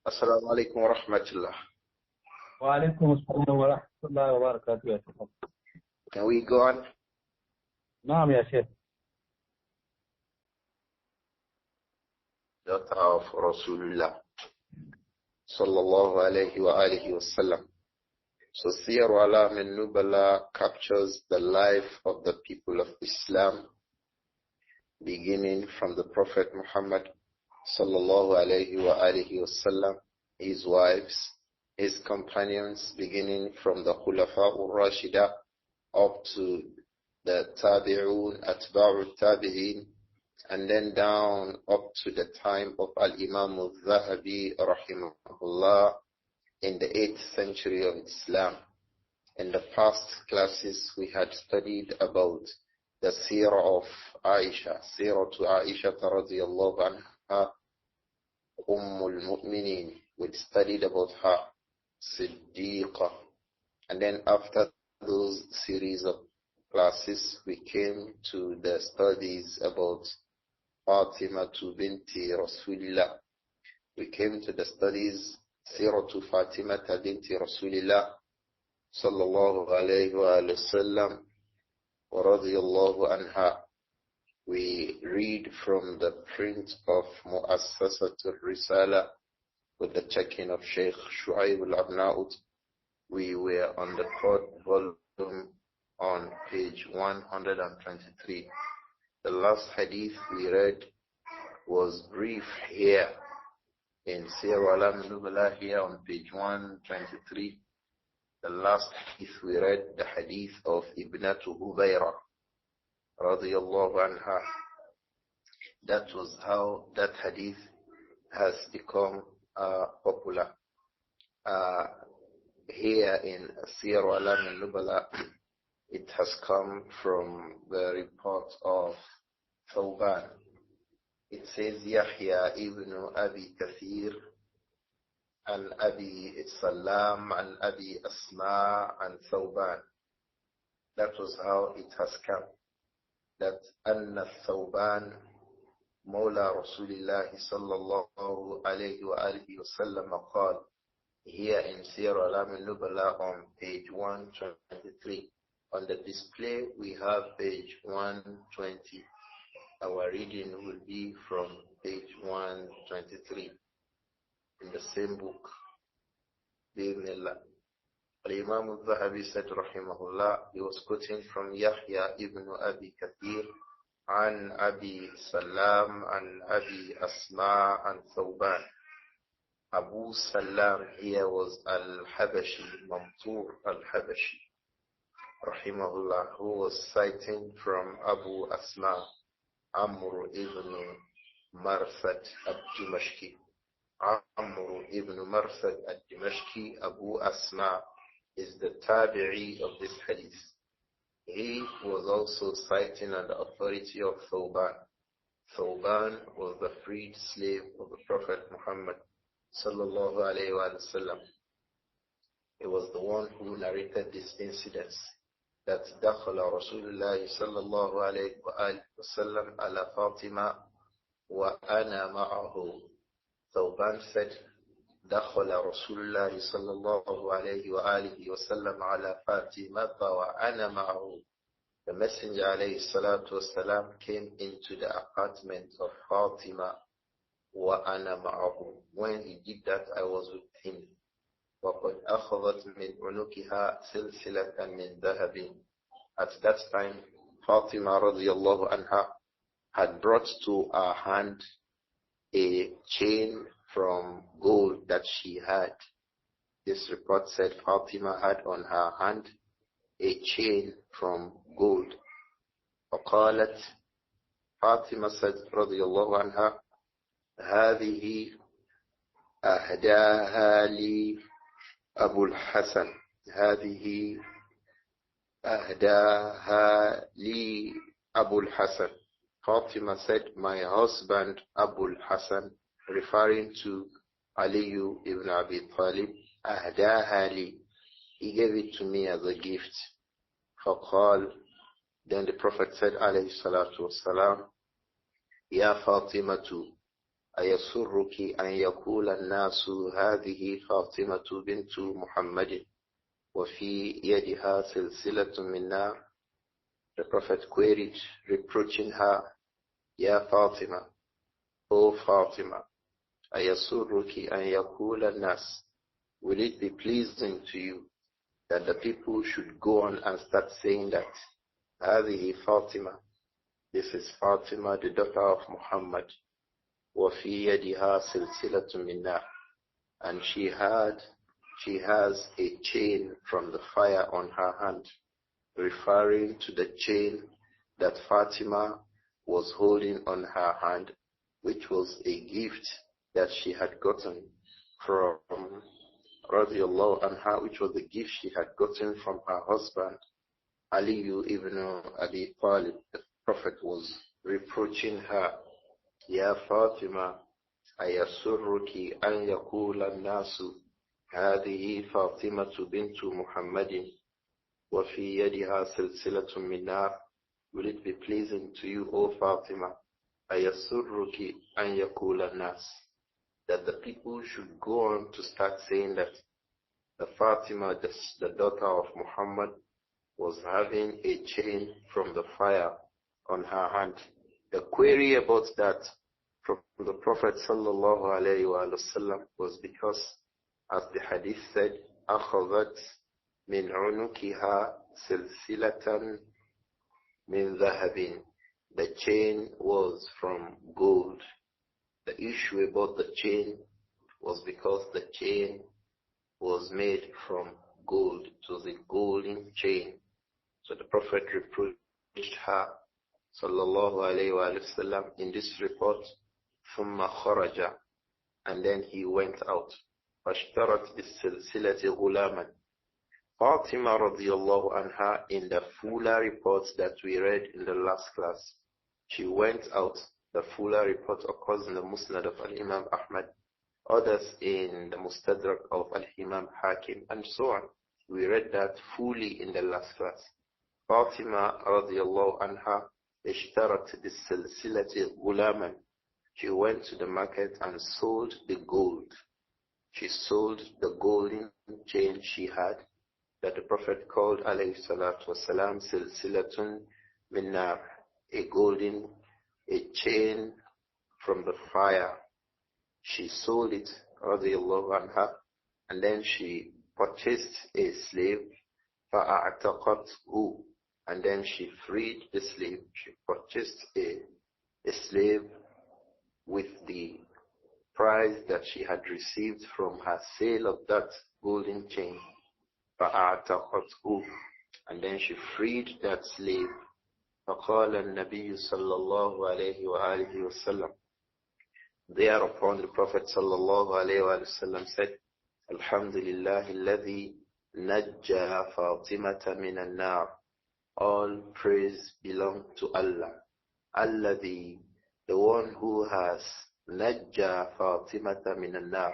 Assalamu alaikum wa rahmatullah. Wa alaikum assalam wa rahmatullahi wa barakatuh. Can we go on? Naam, ya Sheikh. Daughter of Rasulullah sallallahu alayhi wa alihi wasallam. So Siyar A'alām An-Nubala captures the life of the people of Islam, beginning from the Prophet Muhammad sallallahu alayhi wa alihi wasallam, his wives, his companions, beginning from the Khulafa ur-Rashida up to the Tabi'un, Atba'u Tabi'in, and then down up to the time of Imām Adh-Dhahabi rahimahullah in the 8th century of Islam. In the past classes we had studied about the Seerah of Aisha, Seerah to Aisha radiyallahu anha, Ummul Mu'mineen. We studied about her, Siddiqa. And then after those series of classes, we came to the studies about Fatima to binti Rasulillah. We came to the studies Seerah to Fatima binti Rasulillah sallallahu alayhi wa sallam wa radiyallahu anha. We read from the print of Mu'assasatul Risala with the checking of Shaykh Ibrāhīm. We were on the 4th volume on page 123. The last hadith we read was brief here in Siyar A'alām An-Nubala here on page 123. The last hadith we read, the hadith of Ibnatu Hubayra radiyallahu anha. That was how that hadith has become popular. Here in Siyar A'alām An-Nubala, it has come from the report of Thawban. It says Yahya ibn Abi Kathir and Abi Salam and Abi Asma and Thawban. That was how it has come. That Anna Thawban Mawla Rasulillah sallallahu alayhi wa alihi wa sallam qal. Here in Siyar A'alām An-Nubala on page 123. On the display we have page 120. Our reading will be from page 123 in the same book. liLla. Imām Adh-Dhahabi said rahimahullah, he was quoting from Yahya ibn Abi Kathir an Abi Salam and Abi Asma and Thawban. Abu Salam here was Al-Habashi, Mamtur Al-Habashi rahimahullah, who was citing from Abu Asma, Amr ibn Marsad al-Dimashqi. Amr ibn Marsad al-Dimashqi, Abu Asma, is the tabi'i of this hadith. He was also citing on the authority of Thawban. Thawban was the freed slave of the Prophet Muhammad sallallahu alayhi wa sallam. He was the one who narrated this incident. That دخل رسول الله صلى الله عليه وآله وسلم على فاطمة وأنا معه. Thawban said دخل رسول الله صلى الله عليه وآله وسلم على فاطمة وأنا معه. The Messenger عليه الصلاة والسلام came into the apartment of Fatima وأنا معه. When he did that, I was with him. وَقَدْ أَخَذَتْ مِنْ عُنُقِهَا سِلْسِلَةً مِنْ ذَهَبٍ. At that time, Fatima radiyallahu anha had brought to her hand a chain from gold that she had. This report said Fatima had on her hand a chain from gold. فقالت, Fatima said radiyallahu anha, هذه أهداها لي أبو الحسن. هذه أهداها لي أبو الحسن. Fatima said, my husband Abu Hassan, referring to Ali ibn Abi Talib, أهداها لي, he gave it to me as a gift. فقال, then the Prophet said عليه الصلاة والسلام, يا فاطمة, أيسرك أن يقول الناس هذه فاطمة بنت محمد وفي يدها سلسلة من نار. The Prophet queried, reproaching her, Ya Fatima, O Fatima, أيسرك أن يقول الناس, will it be pleasing to you that the people should go on and start saying that هذه فاطمة, this is Fatima, the daughter of Muhammad, وفي يدها سلسلة من نار, and she has a chain from the fire on her hand, referring to the chain that Fatima was holding on her hand, which was a gift that she had gotten from radiallahu anha, which was a gift she had gotten from her husband, Ali ibn Abi Talib. The Prophet was reproaching her, Ya Fatima, أيسرك أن يقول الناس هذه فاطمة بنت محمد وفي يدها سلسلة من نار. Will it be pleasing to you, O Fatima, أيسرك أن يقول الناس, that the people should go on to start saying that the Fatima, the daughter of Muhammad, was having a chain from the fire on her hand. The query about that from the Prophet sallallahu alayhi wa sallam was because, as the hadith said, أخذت من عنقها سلسلة من ذهب. The chain was from gold. The issue about the chain was because the chain was made from gold. It was a golden chain. So the Prophet reproached her, sallallahu alayhi wa sallam, in this report, ثم خرج, and then he went out. فاشترت بالسلسلة غلاما. Fatima radiallahu anha, in the fuller reports that we read in the last class, she went out. The fuller report occurs in the Musnad of Imām Ahmad, others in the Mustadrak of Imam Hakim, and so on. We read that fully in the last class. Fatima radiallahu anha اشترت بالسلسلة غلاما. She went to the market and sold the gold. She sold the golden chain she had, that the Prophet called alayhi salatu wasalam silsilatun min nar, a chain from the fire. She sold it, radiallahu anha, and then she purchased a slave, فَأَعْتَقَتْهُ, and then she freed the slave. She purchased a slave with the price that she had received from her sale of that golden chain. فَأَعْتَقَتْهُ, and then she freed that slave. فَقَالَ النَّبِيُّ صَلَّى اللَّهُ عَلَيْهِ وَآلِهِ وَسَلَّمَ. Thereupon the Prophet sallallahu alayhi wa sallam said, Alhamdulillahi alladhi najja Fatimata minan nar. All praise belong to Allah. Alladhi, the one who has najja Fatimata minan nar,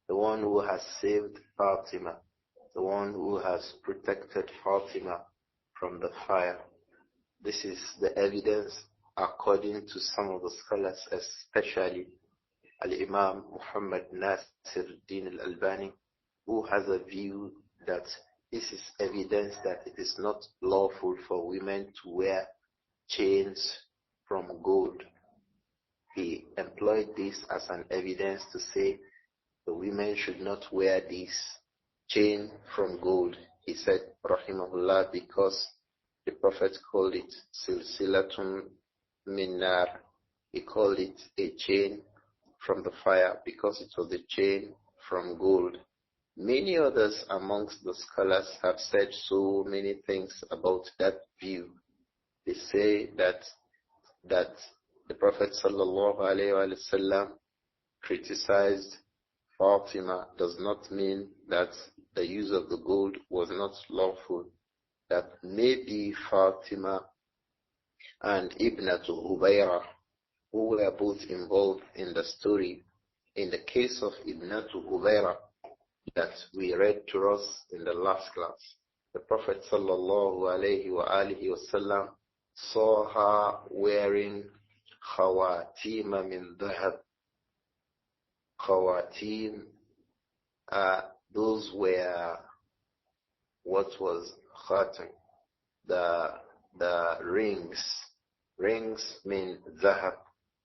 the one who has saved Fatima, the one who has protected Fatima from the fire. This is the evidence according to some of the scholars, especially Al-Imam Muhammad Nasir al-Albani, who has a view that this is evidence that it is not lawful for women to wear chains from gold. He employed this as an evidence to say the women should not wear this chain from gold. He said, rahimahullah, because the Prophet called it silsilatun min nar. He called it a chain from the fire because it was a chain from gold. Many others amongst the scholars have said so many things about that view. They say that the Prophet sallallahu alaihi wasallam criticized Fatima does not mean that the use of the gold was not lawful. That maybe Fatima and Ibnatu Hubayra, who were both involved in the story, in the case of Ibnatu Hubayra that we read to us in the last class, the Prophet sallallahu alayhi wa alihi wasallam saw her wearing khawatima min dhahab, Khawatim, those were what was khatam, the rings. Rings mean zahab.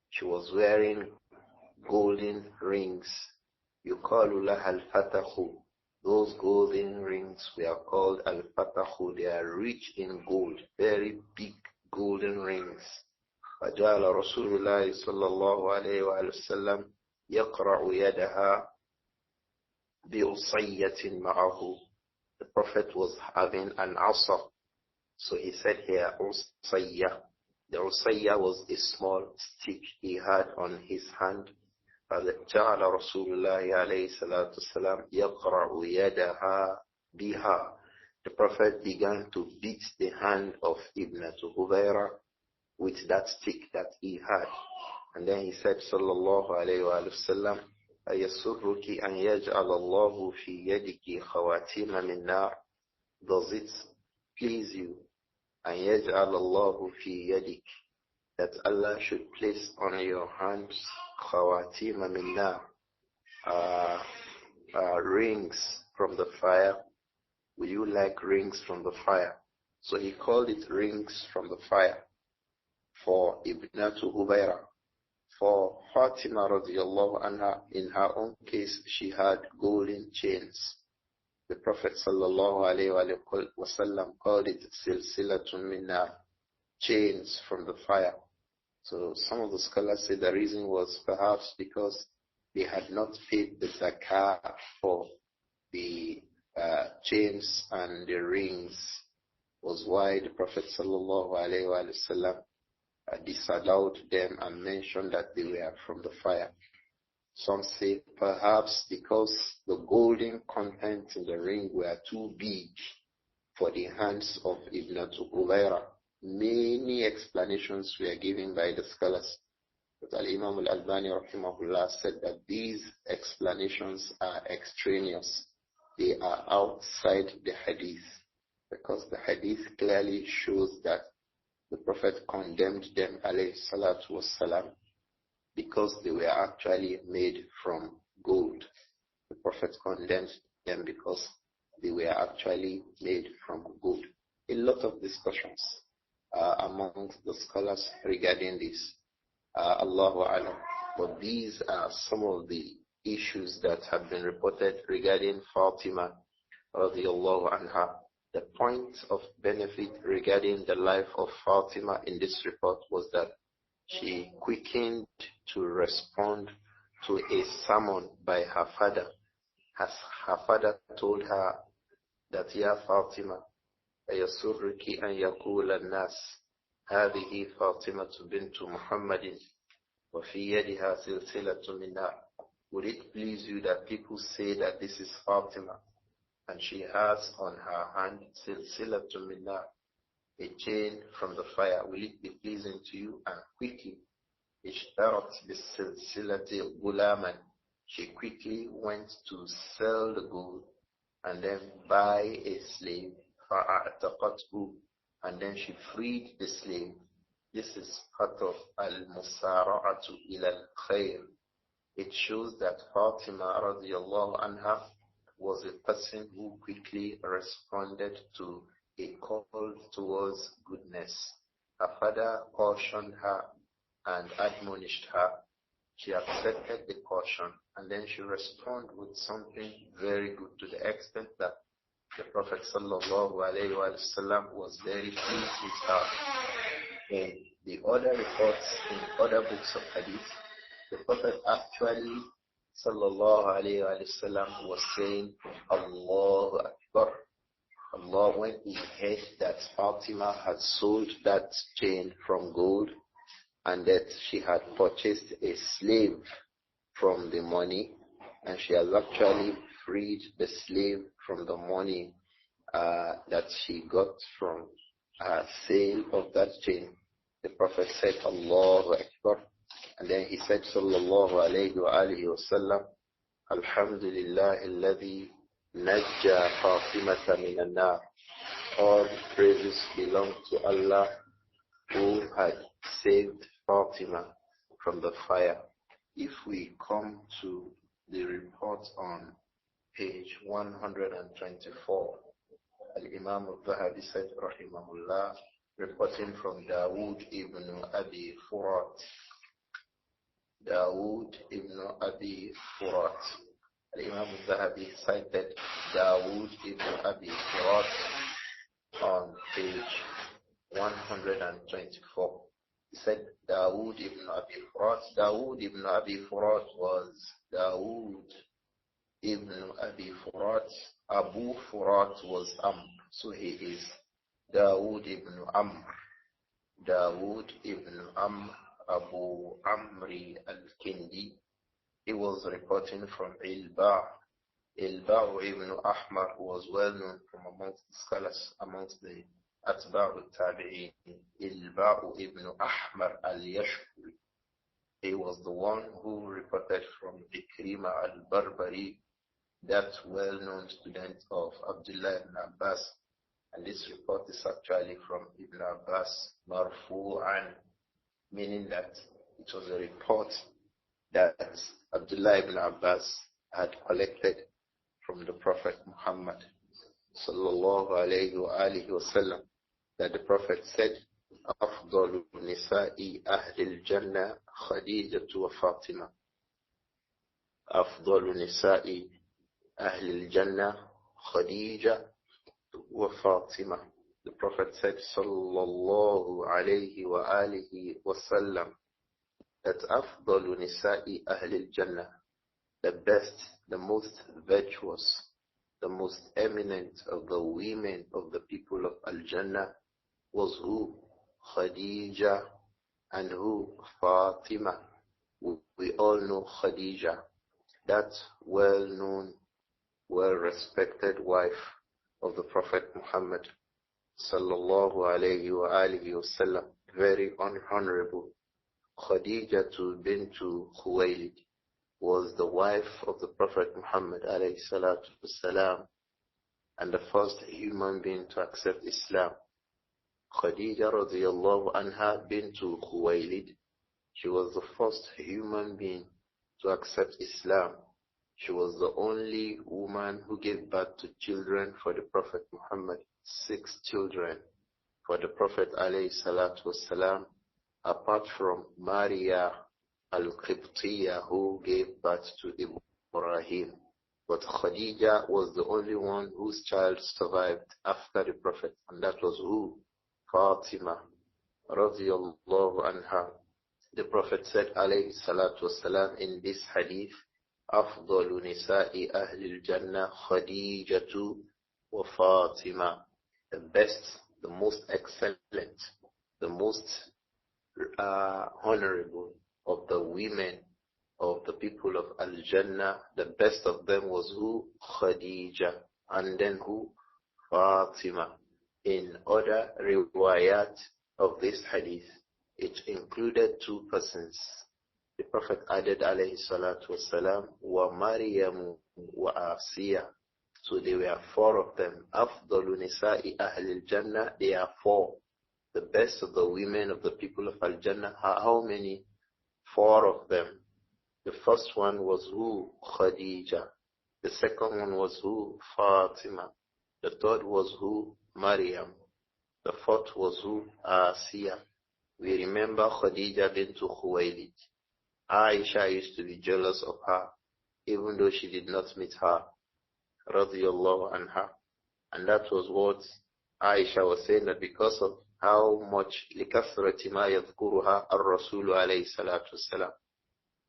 She was wearing golden rings. Yuqalu laha al-fatakhu. Those golden rings were called al-fatakhu. They are rich in gold, very big golden rings. فجعل رسول الله صلى الله عليه وسلم يقرأ يدها بأصية معه. The Prophet was having an asa. So he said here, Usayya. The Usayya was a small stick he had on his hand. فجعل رسول الله عليه الصلاة والسلام يقرأ يدها بها. The Prophet began to beat the hand of Ibn Hubayra with that stick that he had. And then he said, sallallahu alayhi wa sallam, أَيَسُرُّكِ أَنْ يَجْعَلَ اللَّهُ فِي يَدِكِ خَوَاتِيمَ مِنْ نَارٍ. Does it please you, أَنْ يَجْعَلَ اللَّهُ فِي يَدِكِ, that Allah should place on your hands خَوَاتِيمَ مِنْ نَارٍ, rings from the fire? Will you like rings from the fire? So he called it rings from the fire for Ibn Hubayra. For Fatima radiallahu anha, in her own case, she had golden chains. The Prophet sallallahu alayhi wa sallam called it silsilatun minna, chains from the fire. So some of the scholars say the reason was perhaps because they had not paid the zakah for the chains and the rings, was why the Prophet sallallahu alayhi wa sallam disallowed them and mentioned that they were from the fire. Some say perhaps because the golden contents in the ring were too big for the hands of Ibn Hubayra. Many explanations were given by the scholars. But Imām Al-Albani rahimahullah said that these explanations are extraneous. They are outside the hadith, because the hadith clearly shows that the Prophet condemned them, alayhi salatu wassalam, because they were actually made from gold. The Prophet condemned them because they were actually made from gold. A lot of discussions amongst the scholars regarding this. Allahu Alam. But these are some of the issues that have been reported regarding Fatima radiallahu anha. The point of benefit regarding the life of Fatima in this report was that she quickened to respond to a sermon by her father, as her father told her that, Ya Fatima, أَيَسُرِّكِ أَنْ يَقُولَ النَّاسِ هَذِهِ فَاطِمَةُ بِنْتُ مُحَمَّدٍ وَفِي يَدِهَا سِلْسِلَةٌ مِنْ نَارٍ. Would it please you that people say that this is Fatima, and she has on her hand silsilatun min nar, a chain from the fire? Will it be pleasing to you? And quickly, ishtarat bis-silsilati gulaman, she quickly went to sell the gold and then buy a slave, fa'ataqathu, and then she freed the slave. This is part of al-musara'atu ila al-khayr. It shows that Fatima radiallahu anha was a person who quickly responded to a call towards goodness. Her father cautioned her and admonished her. She accepted the caution, and then she responded with something very good, to the extent that the Prophet sallallahu alayhi wa sallam was very pleased with her. In the other reports, in other books of hadith, the Prophet actually sallallahu alayhi wa sallam was saying, Allahu Akbar. Allah, when he heard that Fatima had sold that chain from gold and that she had purchased a slave from the money, and she has actually freed the slave from the money that she got from her sale of that chain, the Prophet said, Allahu Akbar. And then he said, sallallahu alayhi wa alihi wa sallam, Alhamdulillah alladhi najja Fatimata min an-nar. All praises belong to Allah who had saved Fatima from the fire. If we come to the report on page 124. Imām Adh-Dhahabi said, rahimahullah, reporting from Dawood ibn Abi Furat. Dawood ibn Abi Furat. Imām Adh-Dhahabi cited Dawood ibn Abi Furat on page 124. He said Dawood ibn Abi Furat. Dawood ibn Abi Furat was Dawood ibn Abi Furat. Abu Furat was Amr. So he is Dawood ibn Amr. Dawood ibn Amr Abu Amri al-Kindi. He was reporting from Ilba. Ilba ibn Ahmar was well known from amongst the scholars, amongst the At-Tibyān. Ilba ibn Ahmar al-Yashkuri. He was the one who reported from Ikrimah al-Barbari, that well-known student of Abdullah ibn Abbas. And this report is actually from Ibn Abbas, marfu'an, meaning that it was a report that Abdullah ibn Abbas had collected from the Prophet Muhammad sallallahu alayhi wa alihi wasallam, that the Prophet said, أفضل نساء أهل الجنة خديجة وفاطمة. أفضل نساء أهل الجنة خديجة وفاطمة. The Prophet said, sallallahu alayhi wa alihi wasallam, that أفضل نساء أهل الجنة, the best, the most virtuous, the most eminent of the women of the people of Al-Jannah was who? Khadija. And who? Fatima. We all know Khadija, that well-known, well-respected wife of the Prophet Muhammad sallallahu alayhi wa alihi wasallam, very honorable. Khadija bint Khuwaylid was the wife of the Prophet Muhammad alayhi salatu wasalam, and the first human being to accept Islam. Khadija radiyallahu anha bint Khuwaylid, she was the first human being to accept Islam. She was the only woman who gave birth to children for the Prophet Muhammad, 6 children for the Prophet alayhi salatu wasalam, apart from Maria al-Qibtiyya, who gave birth to Ibrāhīm. But Khadija was the only one whose child survived after the Prophet, and that was who? Fatima radiyallahu anha. The Prophet said alayhi salatu wasalam in this hadith, أفضل نساء أهل الجنة خديجة وفاطمة. The best, the most excellent, the most honorable of the women of the people of Al-Jannah, the best of them was who? Khadija. And then who? Fatima. In other riwayat of this hadith, it included 2 persons. The Prophet added alayhi salatu wasalam, wa Maryam wa Asiya. So there were 4 of them. Afdalu nisa'i ahli al-Jannah, they are 4. The best of the women of the people of Al-Jannah. How many? 4 of them. The first one was who? Khadija. The second one was who? Fatima. The third was who? Maryam. The fourth was who? Asiya. We remember Khadija bint Khuwaylid. Aisha used to be jealous of her, even though she did not meet her, radiyallahu anha. And that was what Aisha was saying, that because of how much لِكَثْرَةِ مَا يَذْكُرُهَا الرَّسُولُ عَلَيْهِ الصَّلَاةُ وَالسَّلَامُ,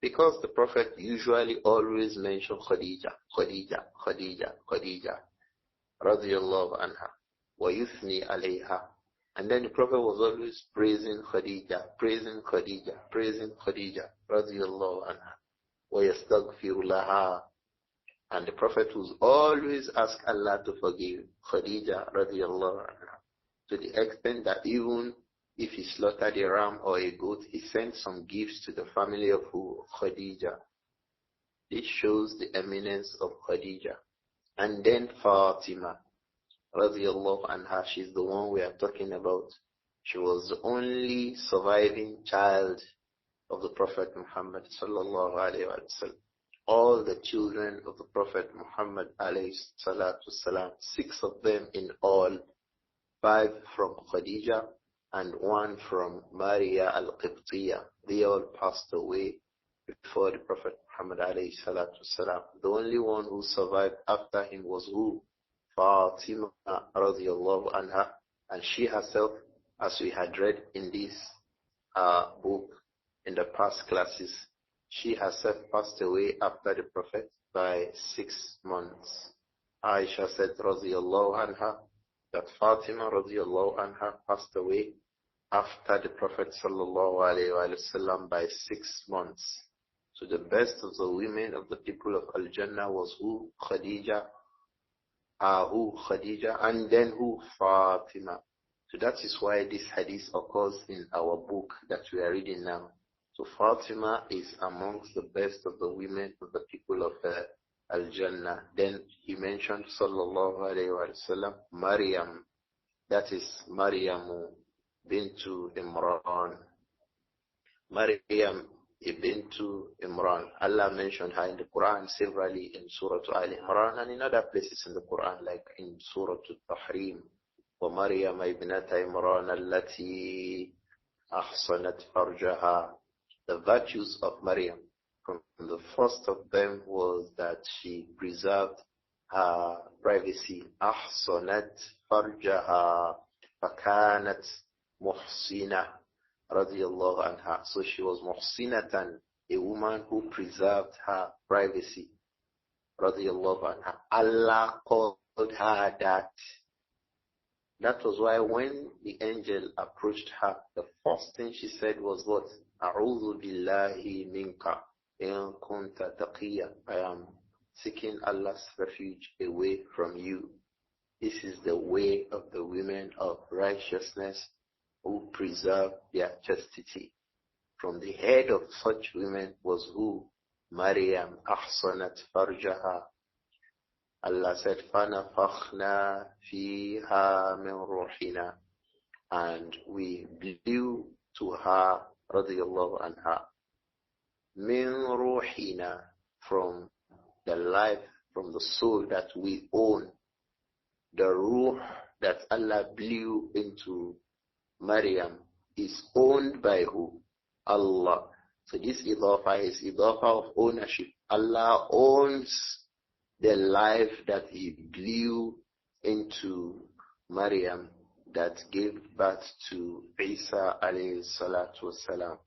because the Prophet usually always mentioned Khadija, Khadija, Khadija, Khadija, radiyallahu anha, وَيُثْنِي عَلَيْهَا. And then the Prophet was always praising Khadija, praising Khadija, praising Khadija, radiyallahu anha, وَيَسْتَغْفِرُ لَهَا. And the Prophet was always ask Allah to forgive Khadija, radiyallahu anha, to the extent that even if he slaughtered a ram or a goat, he sent some gifts to the family of who? Khadija. This shows the eminence of Khadija. And then Fatima, radiyallahu anha, she's the one we are talking about. She was the only surviving child of the Prophet Muhammad sallallahu alayhi wa sallam. all the children of the Prophet Muhammad alayhi salatu salam, 6 of them in all, 5 from Khadija and 1 from Maria al-Qibtiyya. They all passed away before the Prophet Muhammad alayhi salatu salam. The only one who survived after him was who? Fatima radiyallahu anha. And she herself, as we had read in this book in the past classes, she herself passed away after the Prophet by 6 months. Aisha said radiyallahu anha that Fatima radiyallahu anha passed away after the Prophet sallallahu alayhi wasallam by 6 months. So the best of the women of the people of Al-Jannah was who? Khadija. Khadija, and then who? Fatima. So that is why this hadith occurs in our book that we are reading now. So Fatima is amongst the best of the women of the people of Al-Jannah. Then he mentioned sallallahu alayhi wa sallam Maryam. That is Maryam bintu Imran. Maryam bintu Imran. Allah mentioned her in the Quran severally in Surah Al-Imran and in other places in the Quran, like in Surah Al-Tahrim. وَمَرْيَمَ ابْنَةَ إِمْرَانَ الَّتِي أَحْصَنَتْ فَرْجَهَا. The virtues of Maryam, from the first of them was that she preserved her privacy. أَحْصَنَتْ فَرْجَهَا فَكَانَتْ مُحْصِنَةً radiyallahu anha. So she was muhsinatan, a woman who preserved her privacy. Radiyallahu anha. Allah called her that. That was why when the angel approached her, the first thing she said was what? A'udhu billahi minka in kunta taqiyya. I am seeking Allah's refuge away from you. This is the way of the women of righteousness who preserve their chastity. From the head of such women was who? Maryam ahsanat farjaha. Allah said, فَنَفَخْنَا فِيهَا مِنْ رُوحِنَا. And we blew to her, radiyallahu anha, مِنْ رُوحِنَا, from the life, from the soul that we own. The ruh that Allah blew into Maryam is owned by who? Allah. So this idafa is idafa of ownership. Allah owns the life that He blew into Maryam that gave birth to Isa alayhi salatu wasalam.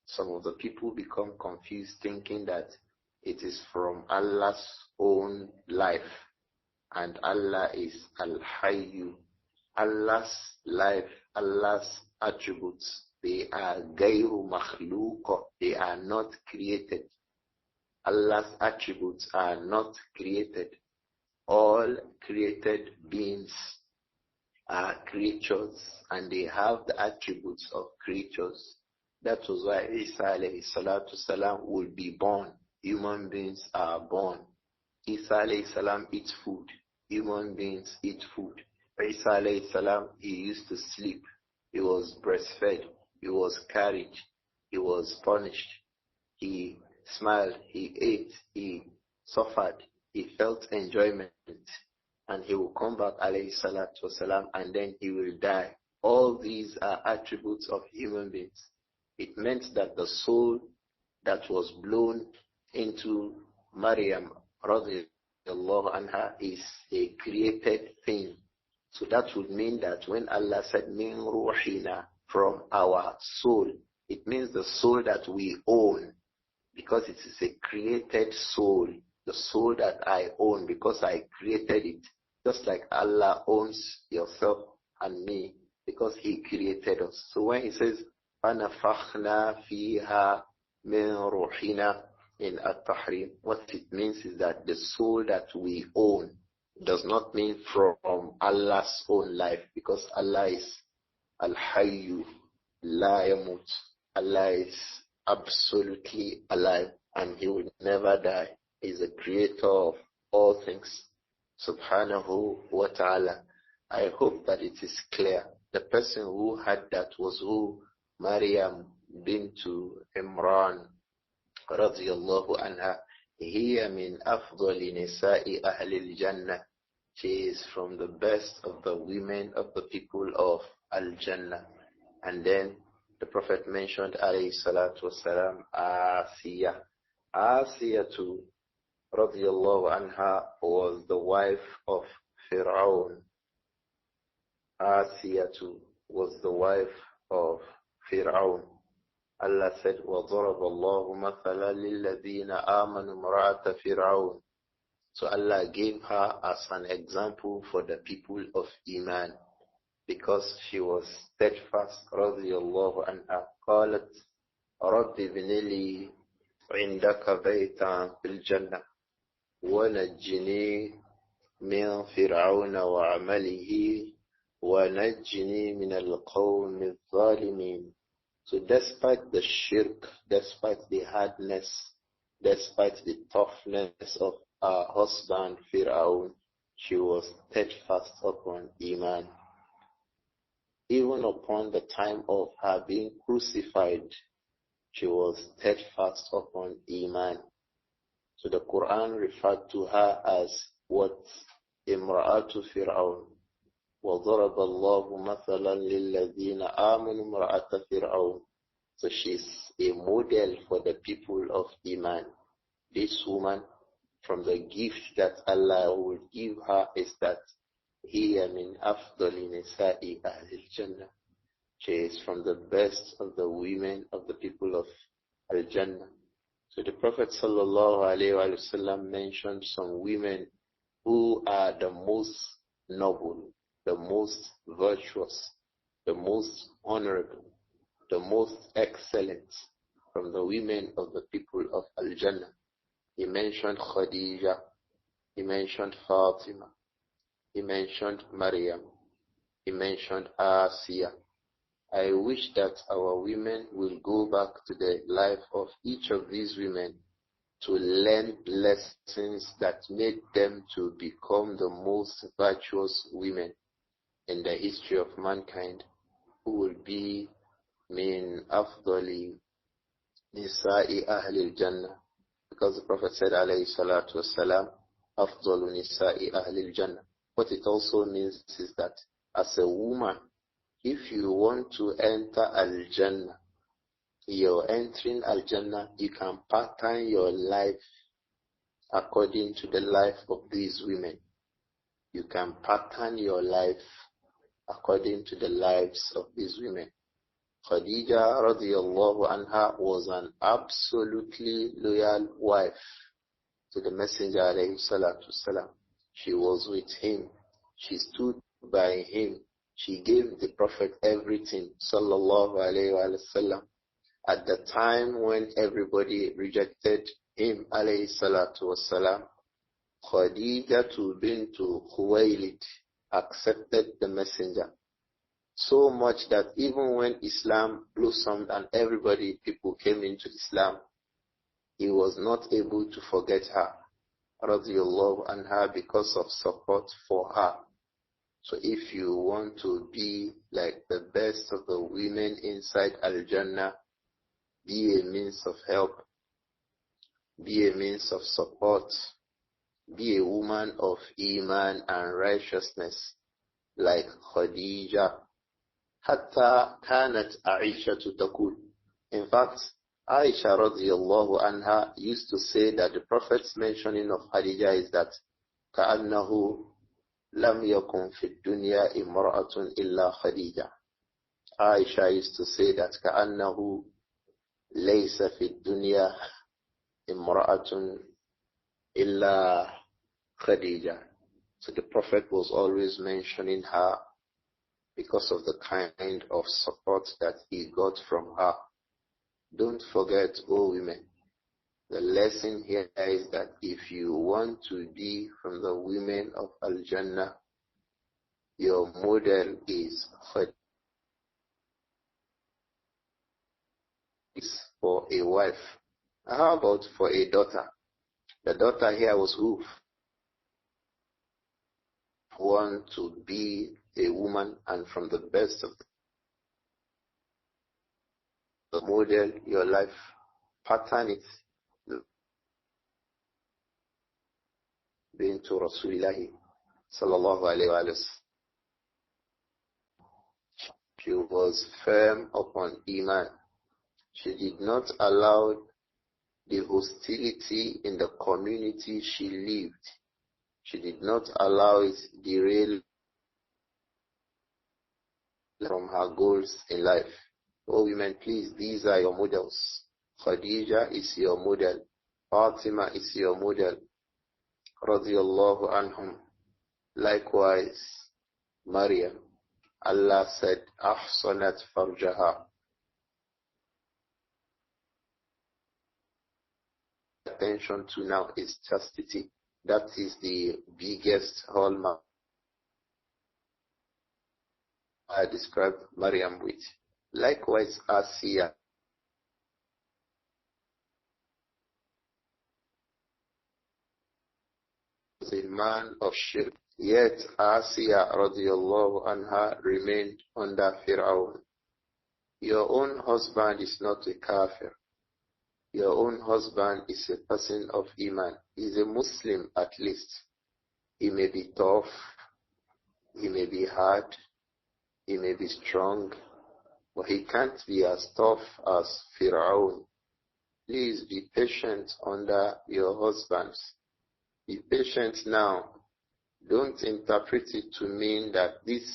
Some of the people become confused thinking that it is from Allah's own life, and Allah is Al-Hayyu. Allah's life, Allah's attributes, they are gayru makhluqa, they are not created. Allah's attributes are not created. All created beings are creatures, and they have the attributes of creatures. That was why Isa alayhi salatu salam will be born. Human beings are born. Isa alayhi salam eats food. Human beings eat food. Isa alayhi salam, he used to sleep. He was breastfed. He was carried. He was punished. He smiled. He ate. He suffered. He felt enjoyment. And he will come back, alayhi salatu wasalam, and then he will die. All these are attributes of human beings. It meant that the soul that was blown into Maryam, radiyallahu anha, is a created thing. So that would mean that when Allah said, min ruhina, from our soul, it means the soul that we own, because it is a created soul, the soul that I own because I created it. Just like Allah owns yourself and me because He created us. So when He says, فَنَفَخْنَا فِيهَا مِنْ رُوحِنَا in At-Tahrim, what it means is that the soul that we own does not mean from Allah's own life, because Allah is Al-Hayyu La Yamut. Allah is absolutely alive and He will never die. He is the creator of all things, subhanahu wa ta'ala. I hope that it is clear. The person who had that was who? Maryam bintu Imran radiyallahu anha. هي من أفضل نساء أهل الجنة. She is from the best of the women of the people of Al-Jannah. And then the Prophet mentioned alayhi salatu wasalam Asiya. Asiya too, radiyallahu anha, was the wife of Fir'aun. Asiya too was the wife of Fir'aun. Allah said, وَضَرَبَ اللَّهُ مَثَلًا لِلَّذِينَ آمَنُوا امْرَأَةَ فِرْعَوْنَ. So Allah gave her as an example for the people of Iman, because she was steadfast, رضي الله عنها. قالت رب ابن لي عندك بيتا في الجنة ونجني من فرعون وعمله ونجني من القوم الظالمين. So despite the shirk, despite the hardness, despite the toughness of her husband Fir'aun, she was steadfast upon Iman. Even upon the time of her being crucified, she was steadfast upon Iman. So the Quran referred to her as what? Imra'atu Fir'aun. وَضَرَبَ اللَّهُ مَثَلًا لِلَّذِينَ آمَنُوا امْرَأَةَ فِرْعَوْنَ. So she's a model for the people of Iman. This woman, from the gift that Allah will give her, is that هي من أفضل نساء أهل الجنة. She is from the best of the women of the people of Al-Jannah. So the Prophet ﷺ mentioned some women who are the most noble, the most virtuous, the most honorable, the most excellent from the women of the people of Al-Jannah. He mentioned Khadija, he mentioned Fatima, he mentioned Maryam, he mentioned Asiya. I wish that our women will go back to the life of each of these women to learn lessons that made them to become the most virtuous women in the history of mankind, who will be min afdali nisa'i ahli al-jannah. Because the Prophet said, alayhi salatu wassalam, afdalu nisa'i ahli al-jannah. What it also means is that as a woman, if you want to enter Al-Jannah, you're entering Al-Jannah, you can pattern your life according to the life of these women. You can pattern your life according to the lives of these women. Khadija radiyallahu anha was an absolutely loyal wife to the Messenger alayhi salatu salam. She was with him. She stood by him. She gave the Prophet everything, sallallahu alayhi wa sallam. At the time when everybody rejected him, alayhi salatu wasalam, Khadija bint Khuwaylid accepted the Messenger. So much that even when Islam blossomed and people came into Islam, he was not able to forget her, radiyallahu anha, because of support for her. So if you want to be like the best of the women inside Al-Jannah, be a means of help, be a means of support, be a woman of Iman and righteousness, like Khadija. Hatta kanat Aisha taqul. In fact, Aisha radiyallahu anha used to say that the Prophet's mentioning of Khadija is that كأنه لم يكن في الدنيا امرأة إلا خديجة. Aisha used to say that كأنه ليس في الدنيا امرأة إلا خديجة. So the Prophet was always mentioning her because of the kind of support that he got from her. Don't forget, oh women, the lesson here is that if you want to be from the women of Al-Jannah, your model is for a wife. How about for a daughter? The daughter here was who? Want to be a woman and from the best of the model your life, pattern it. bint Rasulillah sallallahu alayhi wa sallam. She was firm upon Iman. She did not allow the hostility in the community she lived. She did not allow it derail from her goals in life. Oh women, please, these are your models. Khadija is your model. Fatima is your model. Radiyallahu anhum. Likewise, Maryam. Allah said, Ahsanat farjaha. Attention to now is chastity. That is the biggest hallmark I described Maryam with. Likewise, Asiya. Was a man of shirk. Yet Asiya radiallahu anha remained under Fir'aun. Your own husband is not a kafir. Your own husband is a person of Iman. He's a Muslim at least. He may be tough. He may be hard. He may be strong. But he can't be as tough as Fir'aun. Please be patient under your husbands. Be patient now. Don't interpret it to mean that this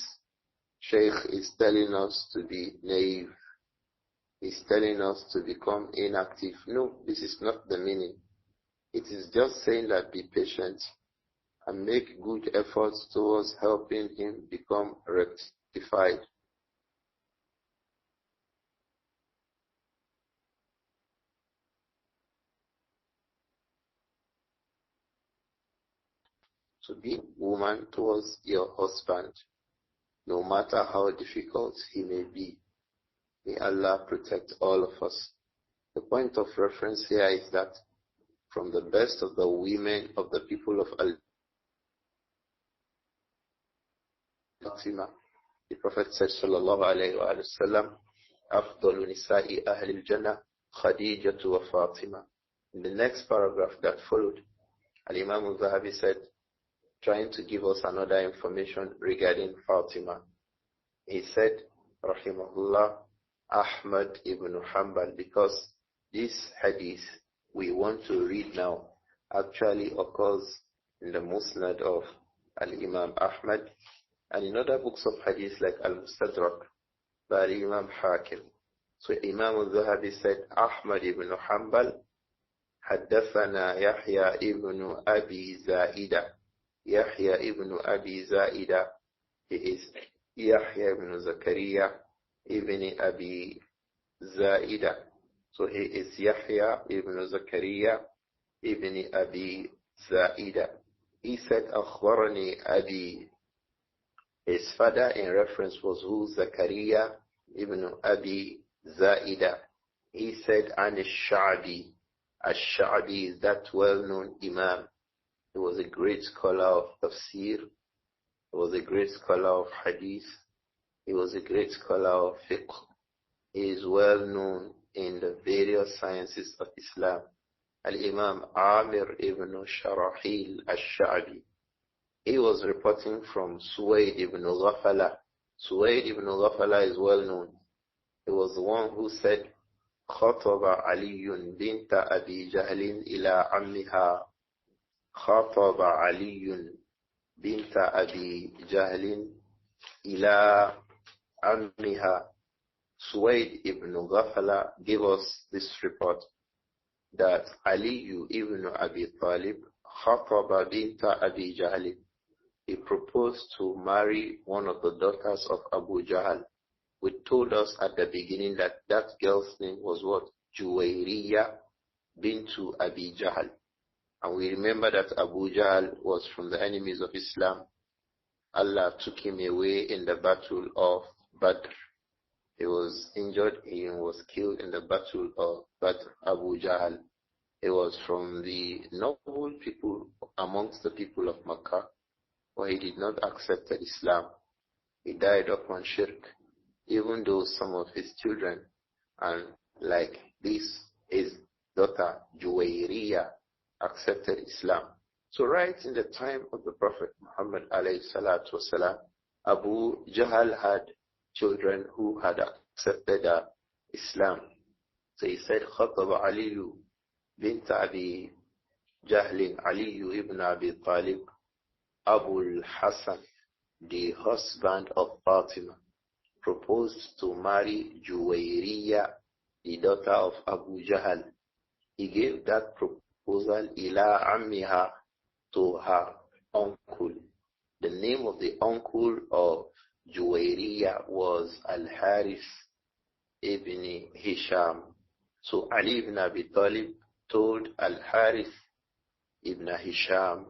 Shaykh is telling us to be naive. He's telling us to become inactive. No, this is not the meaning. It is just saying that be patient and make good efforts towards helping him become rectified. To be a woman towards your husband, no matter how difficult he may be. May Allah protect all of us. The point of reference here is that from the best of the women of the people of Al-Fatima, the Prophet said, sallallahu alayhi wa sallam, أفضل نساء أهل الجنة خديجة وفاطمة. In the next paragraph that followed, Imām Adh-Dhahabi said, trying to give us another information regarding Fatima. He said, rahimahullah, Ahmad ibn Hanbal, because this hadith we want to read now actually occurs in the Musnad of Al-Imam Ahmad and in other books of hadith like Al-Mustadrak by Imam Hakim. So Imām Adh-Dhahabi said, Ahmad ibn Hanbal حدثنا يحيى ibn Abi Zaida. Yahya ibn Abi Zaida, he is Yahya ibn Zakaria ibn Abi Zaida. So he is Yahya ibn Zakaria ibn Abi Zaida. He said, Akhbarani Abi. His father in reference was who? Zakaria ibn Abi Zaida. He said, An al-Sha'bi. Al-Sha'bi is that well-known Imam. He was a great scholar of tafsir. He was a great scholar of hadith. He was a great scholar of fiqh. He is well known in the various sciences of Islam. Al-Imam Amir ibn Sharahil al-Sha'bi. He was reporting from Suwayd ibn Ghafala. Suwayd ibn Ghafala is well known. He was the one who said, خطب علي بنت أبي جهل إلى عمها. خطب علي بنت أبي جهل إلى عمها. Suwayd ibn Ghafala gave us this report that Ali ibn Abi Talib خطب بنت أبي جهل. He proposed to marry one of the daughters of Abu Jahl. We told us at the beginning that that girl's name was what? Juwayriya bintu Abi Jahl. And we remember that Abu Jahl was from the enemies of Islam. Allah took him away in the battle of Badr. He was injured, he was killed in the battle of Badr. Abu Jahl. He was from the noble people amongst the people of Makkah, but he did not accept Islam. He died upon shirk, even though some of his children, and like this, his daughter Juwayriya, accepted Islam. So right in the time of the Prophet Muhammad alayhi salatu wasalam, Abu Jahl had children who had accepted Islam. So he said, خطب علي بنت أبي جهل علي ibn Abi Talib Abu al-Hasan, the husband of Fatima, proposed to marry Juwayriya, the daughter of Abu Jahl. He gave that proposal ila عنها, to her uncle. The name of the uncle of Juwayriya was Al-Harith ibn Hisham. So Ali ibn Abi Talib told Al-Harith ibn Hisham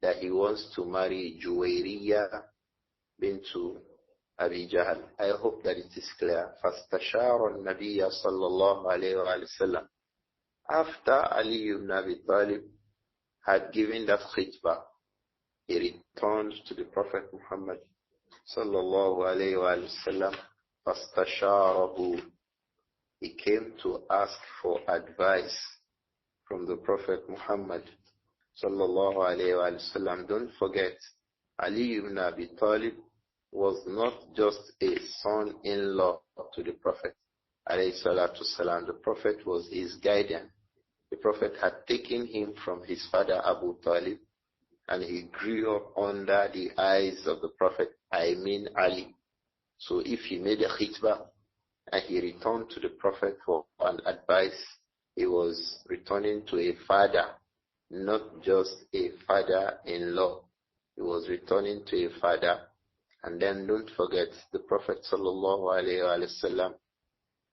that he wants to marry Juwayriya bintu Abi Jahl. I hope that it is clear. فَاسْتَشَارَ النَّبِيَّ صَلَّى اللَّهُ عَلَيْهِ وَسَلَّمَ. After Ali ibn Abi Talib had given that khitbah, he returned to the Prophet Muhammad sallallahu alayhi wa sallam. فَاسْتَشَارَهُ. He came to ask for advice from the Prophet Muhammad sallallahu alayhi wa sallam. Don't forget, Ali ibn Abi Talib was not just a son-in-law to the Prophet alayhi salatu salam. The Prophet was his guardian. The Prophet had taken him from his father Abu Talib, and he grew up under the eyes of the Prophet, I mean Ali. So if he made a khitbah and he returned to the Prophet for an advice, he was returning to a father, not just a father-in-law. He was returning to a father. And then don't forget, the Prophet sallallahu alayhi wa sallam,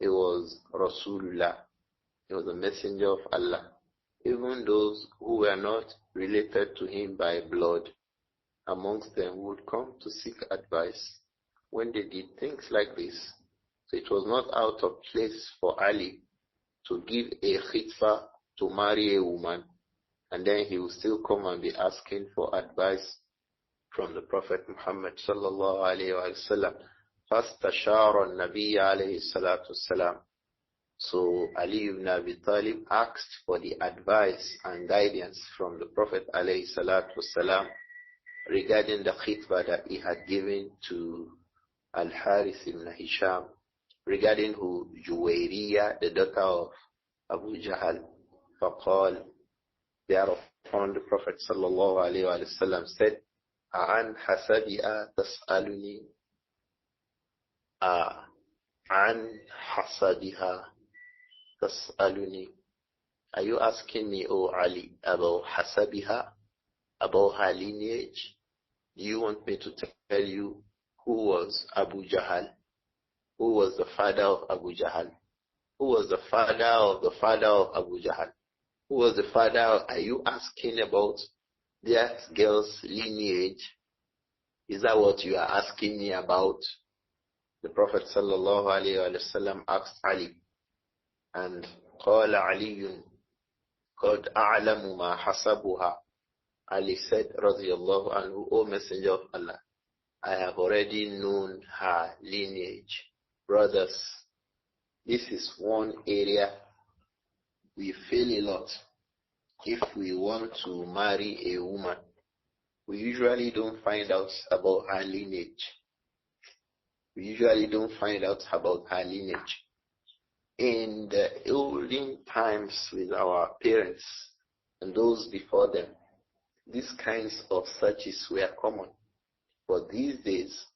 he was Rasulullah. He was a messenger of Allah. Even those who were not related to him by blood, amongst them would come to seek advice when they did things like this. So it was not out of place for Ali to give a khitbah to marry a woman, and then he would still come and be asking for advice from the Prophet Muhammad sallallahu alayhi wa sallam. فَاسْتَشَارَ النَّبِيَّ عَلَيْهِ الصَّلَاةُ وَالسَّلَامُ. So Ali ibn Abi Talib asked for the advice and guidance from the Prophet alayhi salatu wasalam regarding the khitbah that he had given to Al-Harith ibn Hisham, regarding who Juwayriya, the daughter of Abu Jahl. فقال, thereupon the Prophet sallallahu alayhi wa sallam said, عن حسبها تسألني عن حسبها تسألني. Are you asking me, O Ali, about hasabiha, about her lineage? Do you want me to tell you who was Abu Jahl? Who was the father of Abu Jahl? Who was the father of the father of Abu Jahl? Who was the father of, are you asking about that girl's lineage? Is that what you are asking me about? The Prophet sallallahu alayhi wa sallam asked Ali, and قال علي قد أعلم ما حسبها. Ali said, radiyallahu anhu, O Messenger of Allah, I have already known her lineage. Brothers, this is one area we fail a lot. If we want to marry a woman, we usually don't find out about her lineage. We usually don't find out about her lineage. In the olden times with our parents and those before them, these kinds of searches were common. But these days,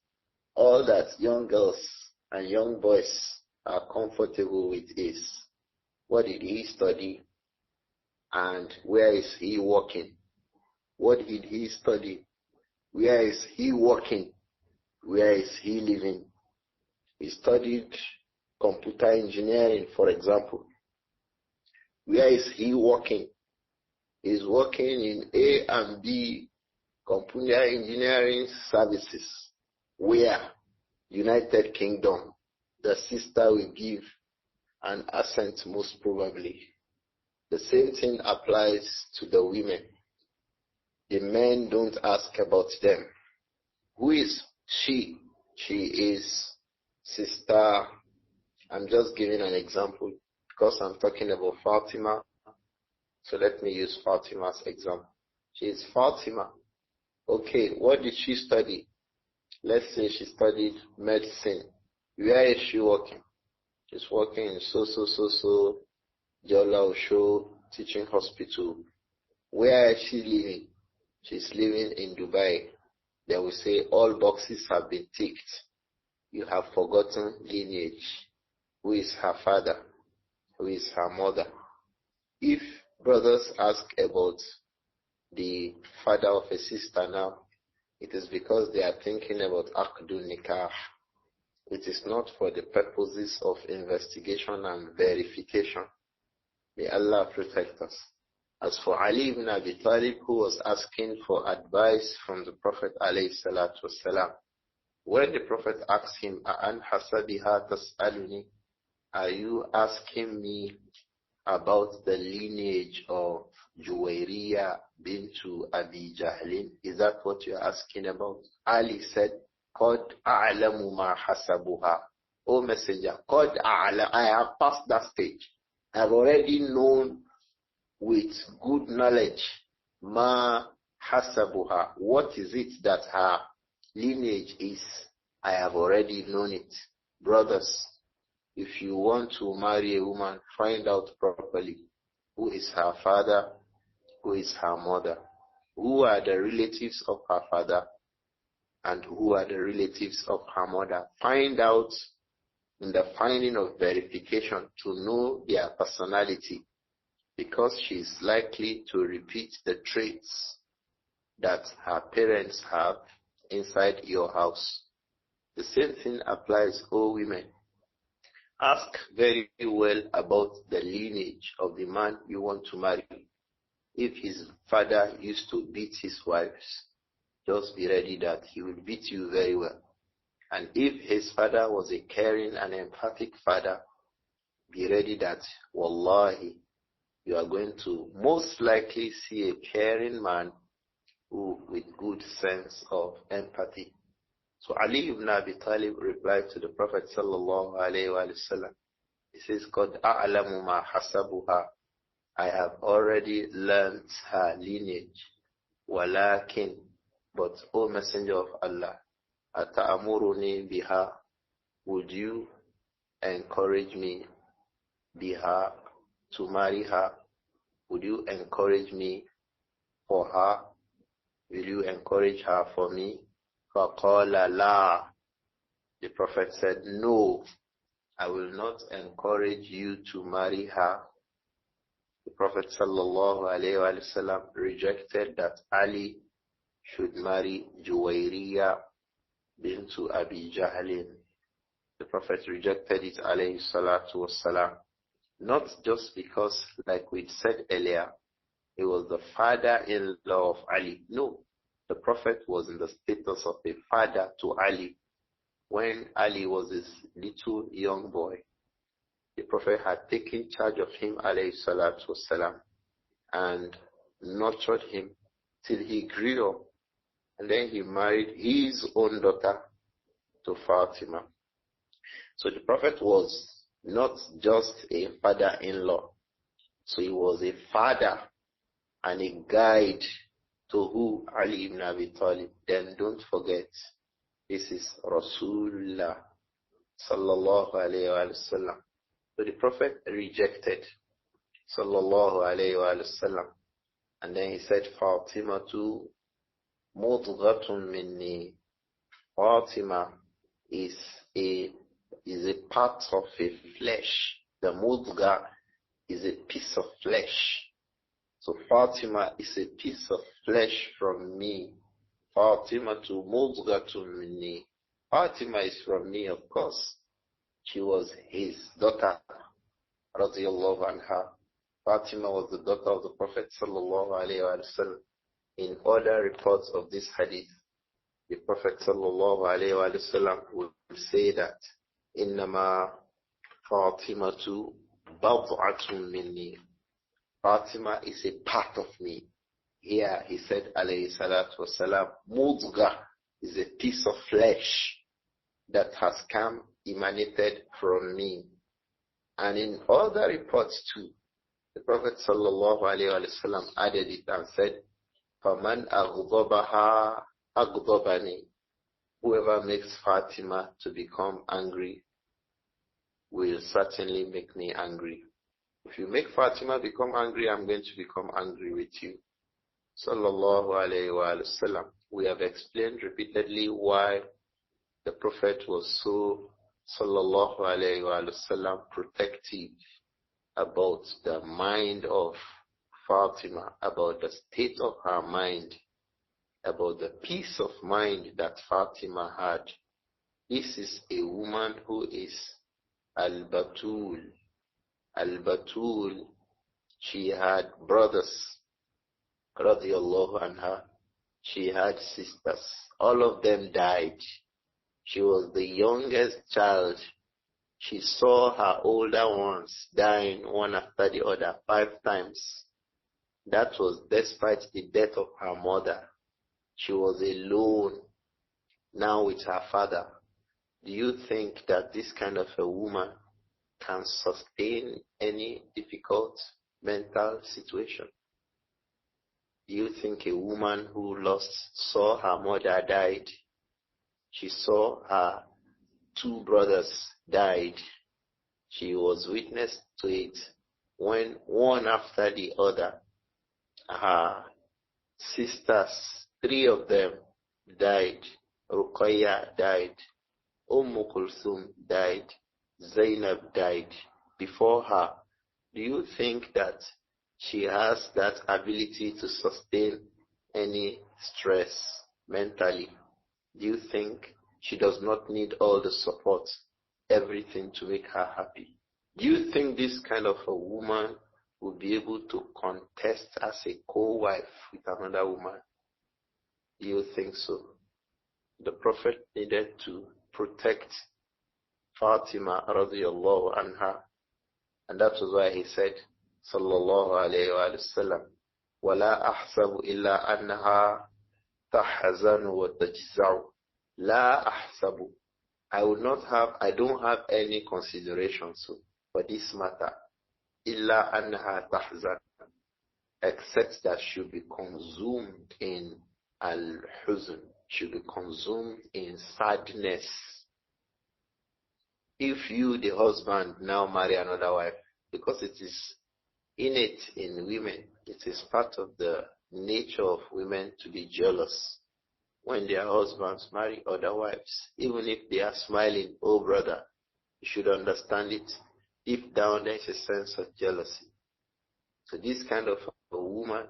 all that young girls and young boys are comfortable with is, what did he study and where is he working? What did he study? Where is he working? Where is he living? He studied computer engineering, for example. Where is he working? He's working in A and B computer engineering services. Where? United Kingdom. The sister will give an assent most probably. The same thing applies to the women. The men don't ask about them. Who is she? She is sister. I'm just giving an example because I'm talking about Fatima. So let me use Fatima's example. She is Fatima. Okay, what did she study? Let's say she studied medicine. Where is she working? She's working in so Jola Osho Teaching Hospital. Where is she living? She's living in Dubai. They will say all boxes have been ticked. You have forgotten lineage. Who is her father? Who is her mother? If brothers ask about the father of a sister now, it is because they are thinking about Aqdun Nikah. It is not for the purposes of investigation and verification. May Allah protect us. As for Ali ibn Abi Talib, who was asking for advice from the Prophet alayhi salatu wasalam, when the Prophet asked him, A'an hasabiha tas'aluni, are you asking me about the lineage of Juwayriya bintu Abi Jahlin? Is that what you're asking about? Ali said, Qad a'lamu ma hasabuha. O Messenger, Qad a'lam, I have passed that stage. I have already known with good knowledge ma hasabuha. What is it that her lineage is? I have already known it. Brothers, if you want to marry a woman, find out properly who is her father, who is her mother, who are the relatives of her father, and who are the relatives of her mother. Find out in the finding of verification to know their personality, because she is likely to repeat the traits that her parents have inside your house. The same thing applies, O women. Ask very well about the lineage of the man you want to marry. If his father used to beat his wives, just be ready that he will beat you very well. And if his father was a caring and empathic father, be ready that, wallahi, you are going to most likely see a caring man who with good sense of empathy. So Ali ibn Abi Talib replied to the Prophet sallallahu alayhi wa sallam. He says, Qad a'lamu ma hasabuha. I have already learnt her lineage. Walakin, but O Messenger of Allah, ata'amuruni biha, would you encourage me biha, to marry her? Would you encourage me for her? Will you encourage her for me? فَقَالَ لَا. The Prophet said, no, I will not encourage you to marry her. The Prophet sallallahu alayhi wa sallam rejected that Ali should marry Juwayriya bintu Abi Jahlin. The Prophet rejected it alayhi salatu wassalam. Not just because, like we said earlier, he was the father-in-law of Ali. No, the Prophet was in the status of a father to Ali. When Ali was this little young boy, the Prophet had taken charge of him, alayhi salatu wasalam, and nurtured him till he grew up. And then he married his own daughter to Fatima. So the Prophet was not just a father-in-law. So he was a father and a guide to who? Ali ibn Abi Talib. Then don't forget, this is Rasulullah sallallahu alayhi wa sallam. So the Prophet rejected sallallahu alayhi wa sallam. And then he said, Fatima tu mudghatun minni. Fatima is a part of a flesh. The mudgha is a piece of flesh. So Fatima is a piece of flesh from me. Fatima tu mudghatun minni. Fatima is from me, of course. She was his daughter, radiyallahu anha. Fatima was the daughter of the Prophet sallallahu alayhi wa sallam. In other reports of this hadith, the Prophet sallallahu alayhi wa sallam would say that, Innama Fatimatu bad'atun minni. Fatima is a part of me. Here he said, alayhi salatu wasalam, mudgha is a piece of flesh that has come, emanated from me. And in other reports too, the Prophet sallallahu alayhi wa sallam added it and said, فَمَنْ أَغْضَبَهَا أَغْضَبَنِي. Whoever makes Fatima to become angry will certainly make me angry. If you make Fatima become angry, I'm going to become angry with you. Sallallahu alayhi wa sallam. We have explained repeatedly why the Prophet was so, sallallahu alayhi wa sallam, protective about the mind of Fatima, about the state of her mind, about the peace of mind that Fatima had. This is a woman who is Al-Batul. Al-Batul, she had brothers, radiallahu anha. She had sisters. All of them died. She was the youngest child. She saw her older ones dying one after the other 5 times. That was despite the death of her mother. She was alone now with her father. Do you think that this kind of a woman can sustain any difficult mental situation? Do you think a woman who saw her mother died, she saw her 2 brothers died, she was witness to it when one after the other, her sisters, 3 of them died. Ruqayya died, Kulthum died, Zainab died before her. Do you think that she has that ability to sustain any stress mentally? Do you think she does not need all the support, everything to make her happy? Do you think this kind of a woman will be able to contest as a co-wife with another woman? Do you think so? The Prophet needed to protect Fatima radiallahu anha, and that was why he said, sallallahu alayhi wa sallam, وَلَا أَحْسَبُ إِلَّا أَنَّهَا تَحْزَنُ وَتَجْزَعُ. لَا أَحْسَبُ. I don't have any considerations for this matter. إِلَّا أَنَّهَا تَحْزَنُ. Except that she'll be consumed in al-huzn. She'll be consumed in sadness. If you, the husband, now marry another wife, because it is innate in women, it is part of the nature of women to be jealous when their husbands marry other wives. Even if they are smiling, oh brother, you should understand it. Deep down there is a sense of jealousy. So this kind of a woman,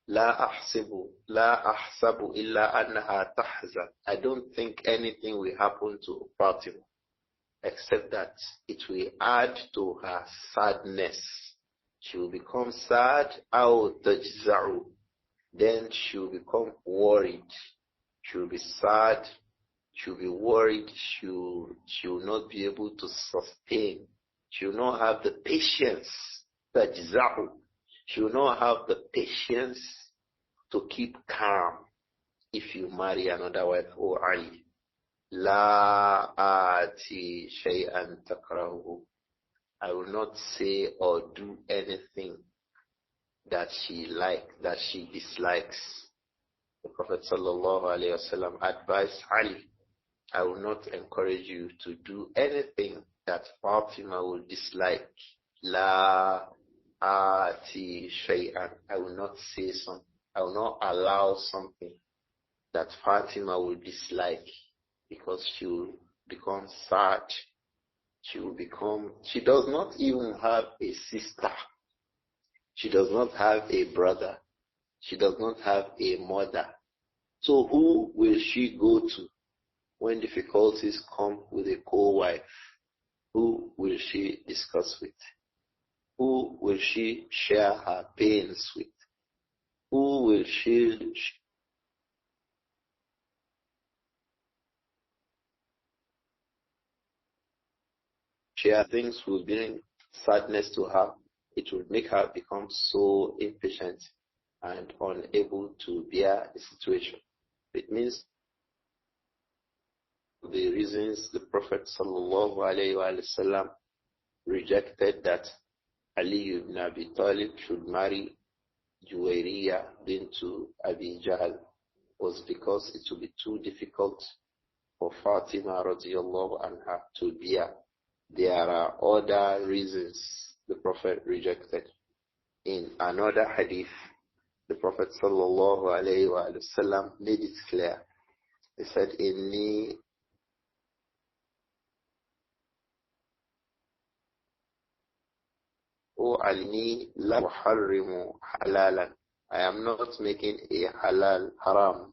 لا أحسب إلا أنها تحزن. I don't think anything will happen to Fatima except that it will add to her sadness. She will become sad, أو تجزع. Then she will become worried. She will be sad. She will be worried. She will not be able to sustain. She will not have the patience. تجزع. She will not have the patience to keep calm if you marry another wife, O Ali. La ati shay'an takrahu. I will not say or do anything that she dislikes. The Prophet sallallahu alaihi wasallam advised Ali, I will not encourage you to do anything that Fatima will dislike. La ati shay'an. I will not say something. I will not allow something that Fatima will dislike, because she will become sad. She does not even have a sister. She does not have a brother. She does not have a mother. So who will she go to when difficulties come with a co-wife? Who will she discuss with? Who will she share her pains with? Who will she share things will bring sadness to her? It will make her become so impatient and unable to bear the situation. It means the reasons the Prophet sallallahu alaihi wasallam rejected that Ali ibn Abi Talib should marry Juwayriyah bint Abi Jahl was because it would be too difficult for Fatima radiallahu anha to bear. There are other reasons the Prophet rejected. In another hadith, the Prophet sallallahu alayhi wa sallam made it clear. He said, Inni la uharrimu halalan. I am not making a halal haram.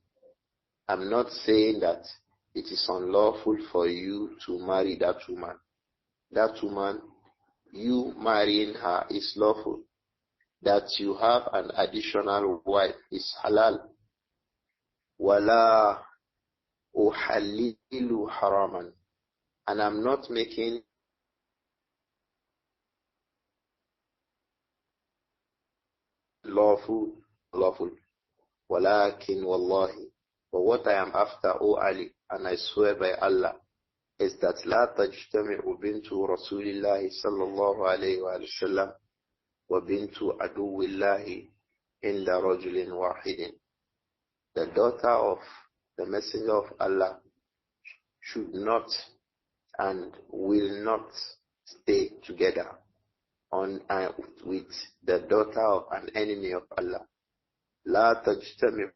I'm not saying that it is unlawful for you to marry that woman. That woman, you marrying her is lawful. That you have an additional wife is halal. Wala uhallilu haraman. And I'm not making lawful. Walakin wallahi. But what I am after, O Ali, and I swear by Allah, is that لا تجتمع بنت رسول الله صلى الله عليه وسلم وبنت عدو الله عند رجل واحد. The daughter of the Messenger of Allah should not and will not stay together with the daughter of an enemy of Allah. لا تجتمع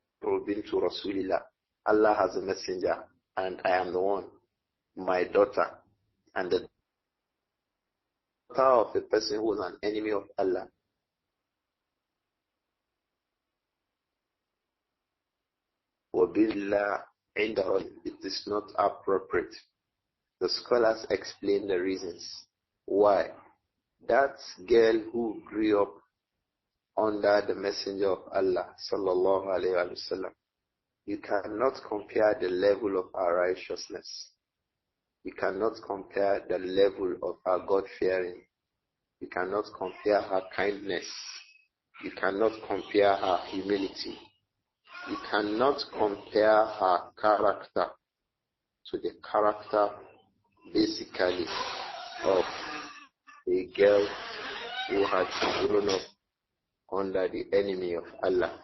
بنت رسول الله. Allah has a messenger and I am the one, my daughter, and the daughter of a person who is an enemy of Allah. It is not appropriate. The scholars explain the reasons why. That girl who grew up under the Messenger of Allah sallallahu alayhi wa sallam, you cannot compare the level of her righteousness. You cannot compare the level of her God-fearing. You cannot compare her kindness. You cannot compare her humility. You cannot compare her character to the character, basically, of a girl who had grown up under the enemy of Allah.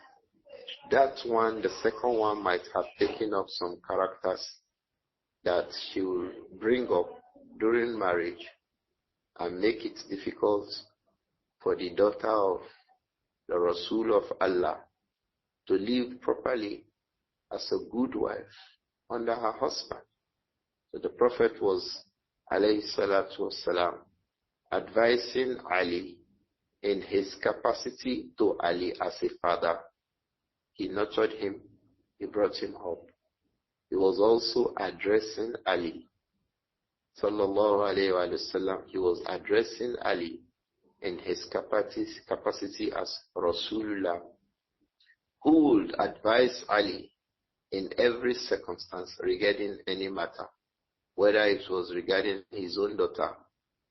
That one, the second one, might have taken up some characters that she will bring up during marriage and make it difficult for the daughter of the Rasul of Allah to live properly as a good wife under her husband. So the Prophet was, alayhi salatu wasalam, advising Ali in his capacity to Ali as a father. He nurtured him, he brought him up. He was also addressing Ali, sallallahu alayhi wa sallam. He was addressing Ali in his capacity as Rasulullah, who would advise Ali in every circumstance regarding any matter, whether it was regarding his own daughter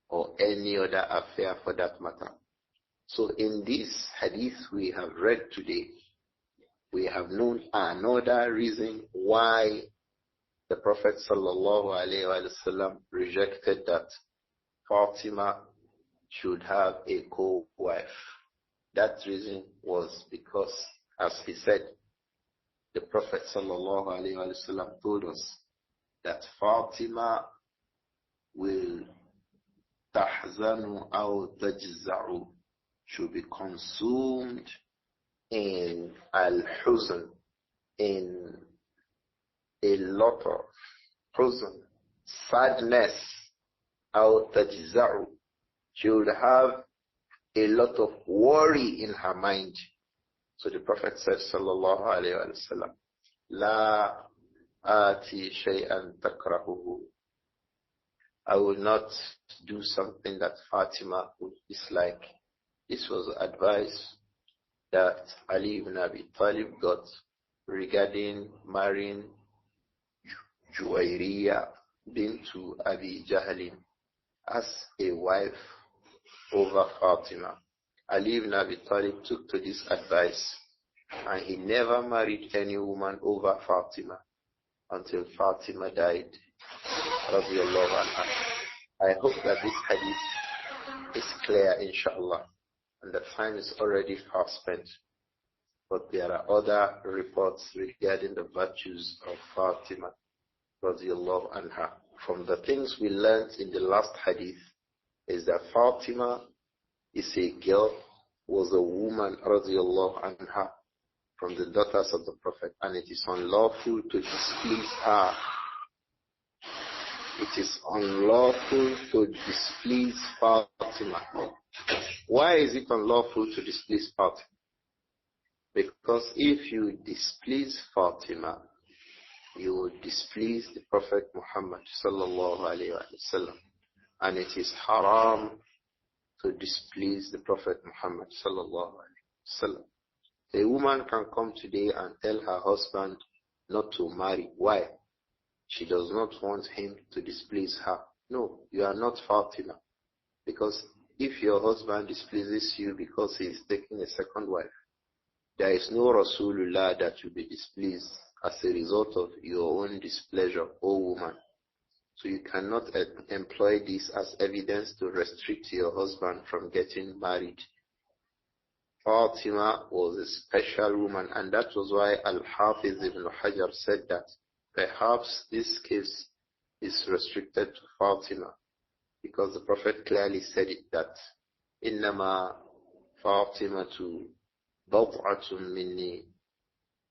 or any other affair for that matter. So in this hadith we have read today, we have known another reason why the Prophet sallallahu alaihi wasallam rejected that Fatima should have a co-wife. That reason was because, as he said, the Prophet sallallahu alaihi wasallam told us that Fatima will tahzanu aw tajza'u, should be consumed in al-huzn, in a lot of huzn, sadness, aw tajza'u, she would have a lot of worry in her mind. So the Prophet said, sallallahu alayhi wa sallam, La ati shay'an takrahuhu. I will not do something that Fatima would dislike. This was advice that Ali ibn Abi Talib got regarding marrying Juwayriyah bint Abi Jahl as a wife over Fatima. Ali ibn Abi Talib took to this advice and he never married any woman over Fatima until Fatima died. Radiallahu anha. I hope that this hadith is clear, inshallah, and the time is already far spent. but there are other reports regarding the virtues of Fatima radiallahu anha. From the things we learned in the last hadith is that Fatima is a girl, was a woman radiallahu anha from the daughters of the Prophet, and it is unlawful to displease her. It is unlawful to displease Fatima. Why is it unlawful to displease Fatima? Because if you displease Fatima, you will displease the Prophet Muhammad sallallahu alayhi wa sallam. And it is haram to displease the Prophet Muhammad sallallahu alayhi wa sallam. A woman can come today and tell her husband not to marry. Why? She does not want him to displease her. No, you are not Fatima. Because if your husband displeases you because he is taking a second wife, there is no Rasulullah that will be displeased as a result of your own displeasure, O woman. So you cannot employ this as evidence to restrict your husband from getting married. Fatima was a special woman, and that was why Al-Hafiz ibn Hajar said that perhaps this case is restricted to Fatima, because the Prophet clearly said it that إِنَّمَا فَاطِمَةُ بَضْعَةٌ مِّنِّي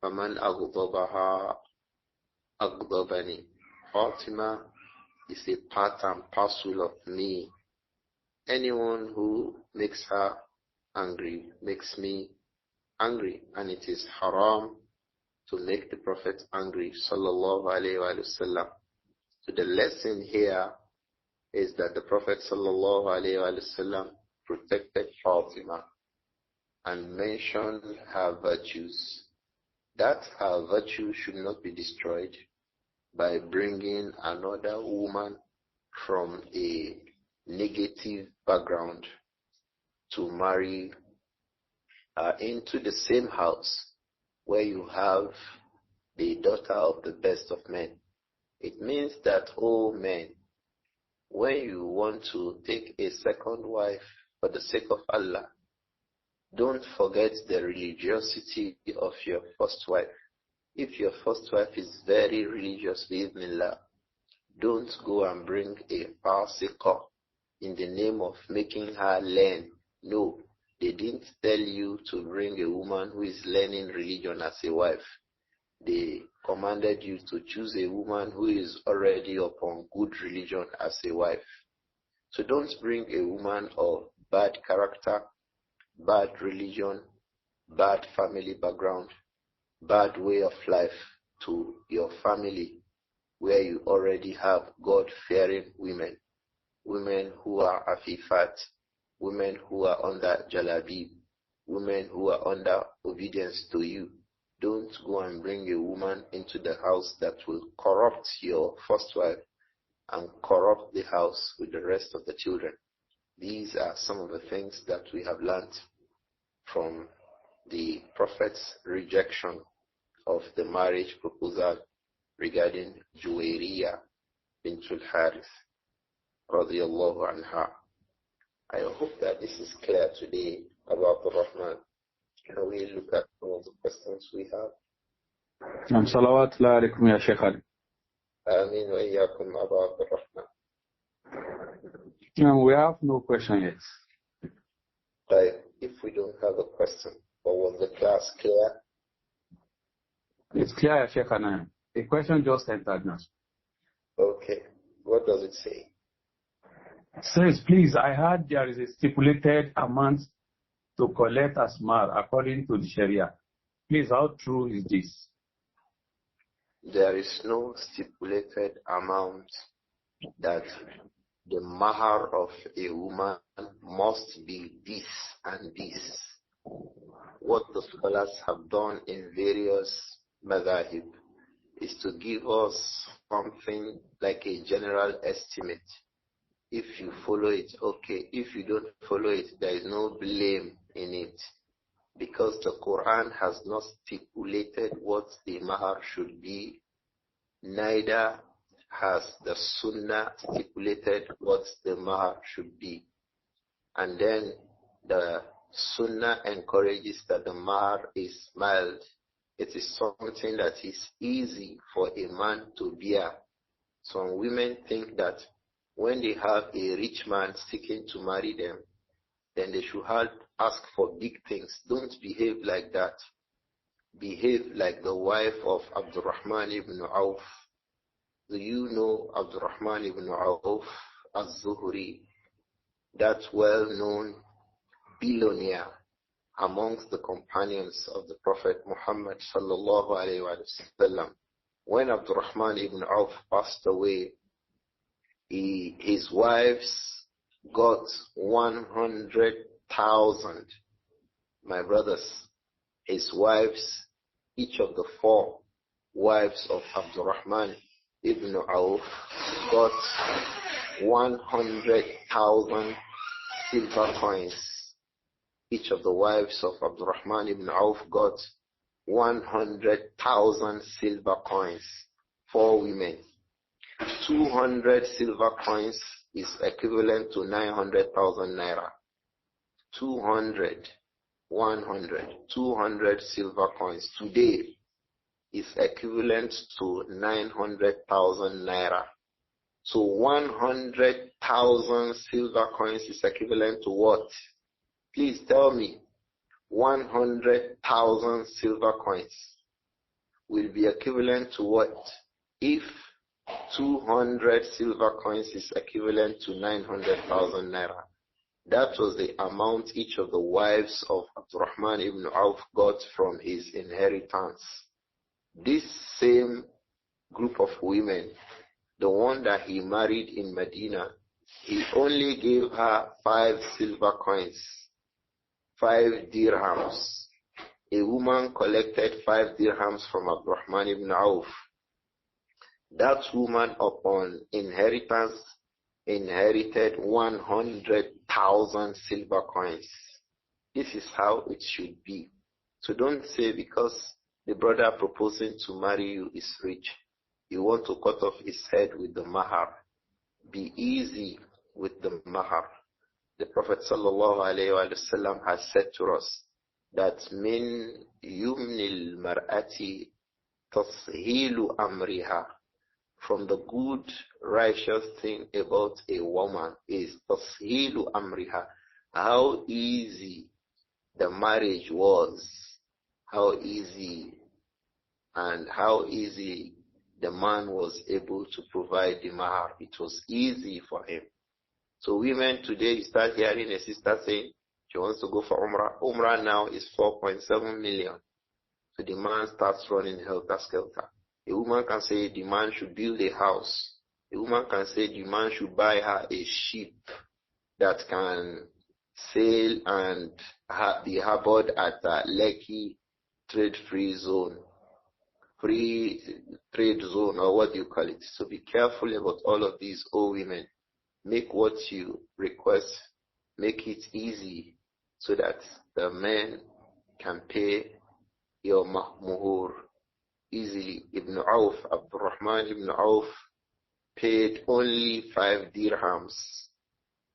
فَمَنْ أَغْضَبَهَا أَغْضَبَنِي. Fatima is a part and parcel of me. Anyone who makes her angry makes me angry, and it is haram to make the Prophet angry sallallahu alayhi wa sallam. So the lesson here is that the Prophet sallallahu alayhi wa sallam protected Fatima and mentioned her virtues. That her virtue should not be destroyed by bringing another woman from a negative background to marry into the same house where you have the daughter of the best of men. It means that, oh men, when you want to take a second wife for the sake of Allah, don't forget the religiosity of your first wife. If your first wife is very religious, liLla, don't go and bring a fasiqah in the name of making her learn. No, they didn't tell you to bring a woman who is learning religion as a wife. They commanded you to choose a woman who is already upon good religion as a wife. So don't bring a woman of bad character, bad religion, bad family background, bad way of life to your family where you already have God-fearing women, women who are afifat, women who are under jalabib, women who are under obedience to you. Don't go and bring a woman into the house that will corrupt your first wife and corrupt the house with the rest of the children. These are some of the things that we have learnt from the Prophet's rejection of the marriage proposal regarding Juwayriyah bint al-Harith radiyallahu anha. I hope that this is clear today about the Rahman. Can we look at all the questions we have? Salawatullah alaikum ya Shaykh Ali. Ameen wa iyyakum about the Rahman. We have no question yet. If we don't have a question, or was the class clear? It's clear, ya Shaykh Ali. A question just entered now. Okay. What does it say? It says, please, I heard there is a stipulated amount to collect as mar according to the Sharia. Please, how true is this? There is no stipulated amount that the mahar of a woman must be this and this. What the scholars have done in various madhahib is to give us something like a general estimate. If you follow it, okay. If you don't follow it, there is no blame in it. Because the Quran has not stipulated what the mahar should be, neither has the Sunnah stipulated what the mahar should be. And then the Sunnah encourages that the mahar is mild. It is something that is easy for a man to bear. Some women think that when they have a rich man seeking to marry them, then they should ask for big things. Don't behave like that. Behave like the wife of Abdurrahman ibn Auf. Do you know Abdurrahman ibn Auf az-Zuhri, that well-known billionaire amongst the companions of the Prophet Muhammad sallallahu alaihi wasallam? When Abdurrahman ibn Auf passed away, his wives got 100,000. My brothers, his wives, each of the 4 wives of Abdurrahman ibn Auf got 100,000 silver coins. Each of the wives of Abdurrahman ibn Auf got 100,000 silver coins. 4 women. 200 silver coins is equivalent to 900,000 naira. 200 silver coins today is equivalent to 900,000 naira. So 100,000 silver coins is equivalent to what? Please tell me. 100,000 silver coins will be equivalent to what? If 200 silver coins is equivalent to 900,000 naira. That was the amount each of the wives of Abdurrahman ibn Auf got from his inheritance. This same group of women, the one that he married in Medina, he only gave her 5 silver coins, 5 dirhams. A woman collected 5 dirhams from Abdurrahman ibn Auf. That woman upon inheritance inherited 100,000 silver coins. This is how it should be. So don't say because the brother proposing to marry you is rich, you want to cut off his head with the mahar. Be easy with the mahar. The Prophet ﷺ has said to us that min yumnil mar'ati tashilu amriha. From the good, righteous thing about a woman is tashilu amriha. How easy the marriage was. How easy the man was able to provide the mahar. It was easy for him. So women today, you start hearing a sister saying she wants to go for Umrah. Umrah now is 4.7 million. So the man starts running helter-skelter. A woman can say the man should build a house. A woman can say the man should buy her a ship that can sail and be harbored at a Lekki trade-free zone. Free trade zone, or what do you call it? So be careful about all of these, women. Make what you request, make it easy so that the men can pay your muhur easily. Ibn Auf, Abdurrahman ibn Auf, paid only 5 dirhams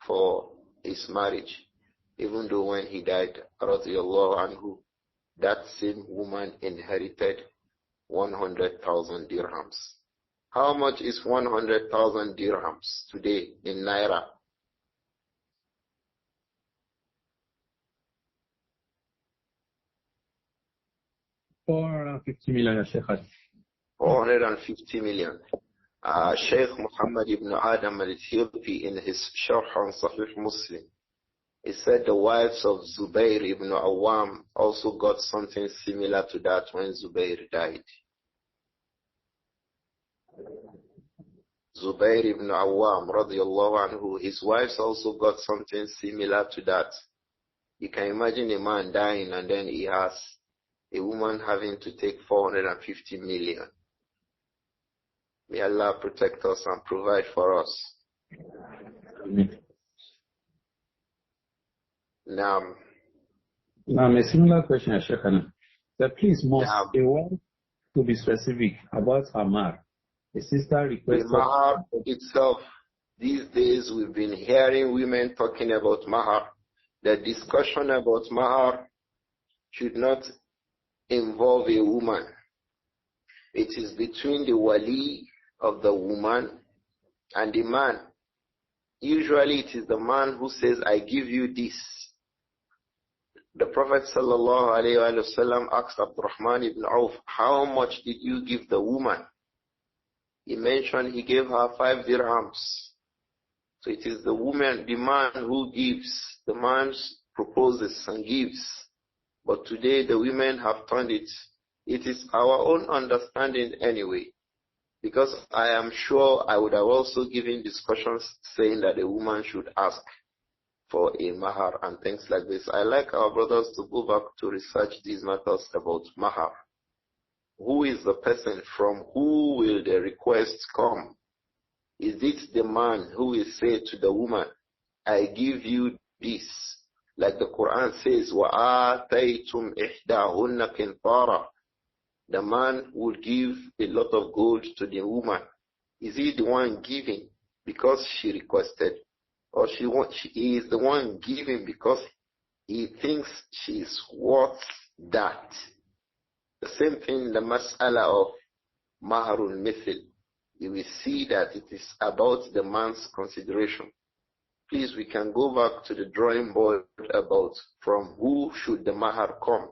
for his marriage, even though when he died, radiyallahu anhu, that same woman inherited 100,000 dirhams. How much is 100,000 dirhams today in naira? $450 million, Sheikh. 450 million. Shaykh Muhammad ibn Adam al-Ethiopi in his Sharh on Sahih Muslim, he said the wives of Zubair ibn Awam also got something similar to that when Zubair died. Zubair ibn Awam, radiyallahu anhu, his wives also got something similar to that. You can imagine a man dying and then he has a woman having to take 450 million. May Allah protect us and provide for us. Amen. Now, a similar question, Sheikh. Please, must a wife to be specific about her mahar? A sister requested. The mahar itself, these days we've been hearing women talking about mahar. the discussion about mahar should not involve a woman. It is between the wali of the woman and the man. Usually it is the man who says, I give you this. The Prophet ﷺ asked Abdurrahman ibn Auf, how much did you give the woman? He mentioned he gave her 5 dirhams. So it is the woman, the man who gives. The man proposes and gives. But today the women have turned it. It is our own understanding anyway. Because I am sure I would have also given discussions saying that a woman should ask for a mahar and things like this. I like our brothers to go back to research these matters about mahar. Who is the person? From who will the request come? Is it the man who will say to the woman, I give you this? Like the Quran says, وَآتَيْتُمْ إِحْدَاهُنَّ كِنْطَارًا. The man will give a lot of gold to the woman. Is he the one giving because she requested? Or he is the one giving because he thinks she is worth that? The same thing in the mas'ala of maharul mithil. You will see that it is about the man's consideration. Please, we can go back to the drawing board about from who should the mahar come.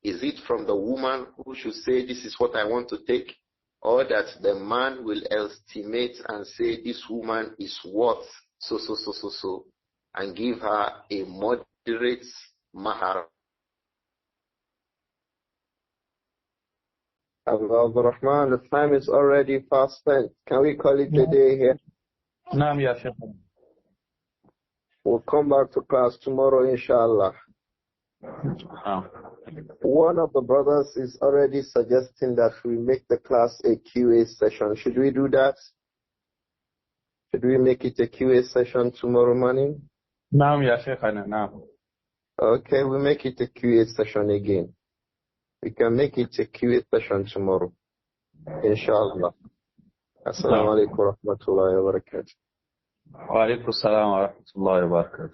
Is it from the woman who should say, this is what I want to take? Or that the man will estimate and say, this woman is worth so, and give her a moderate mahar? Abu Rahman, the time is already fast spent. Can we call it a day here? Naam, ya Shaykh. We'll come back to class tomorrow, inshallah. One of the brothers is already suggesting that we make the class a QA session. Should we do that? Should we make it a QA session tomorrow morning? Naam, ya Shaykh. Naam. Okay, we make it a QA session again. We can make it a QA session tomorrow, inshallah. Assalamu alaikum wa rahmatullahi wa barakatuh. Wa alaikum assalam wa rahmatullahi wa barakatuh.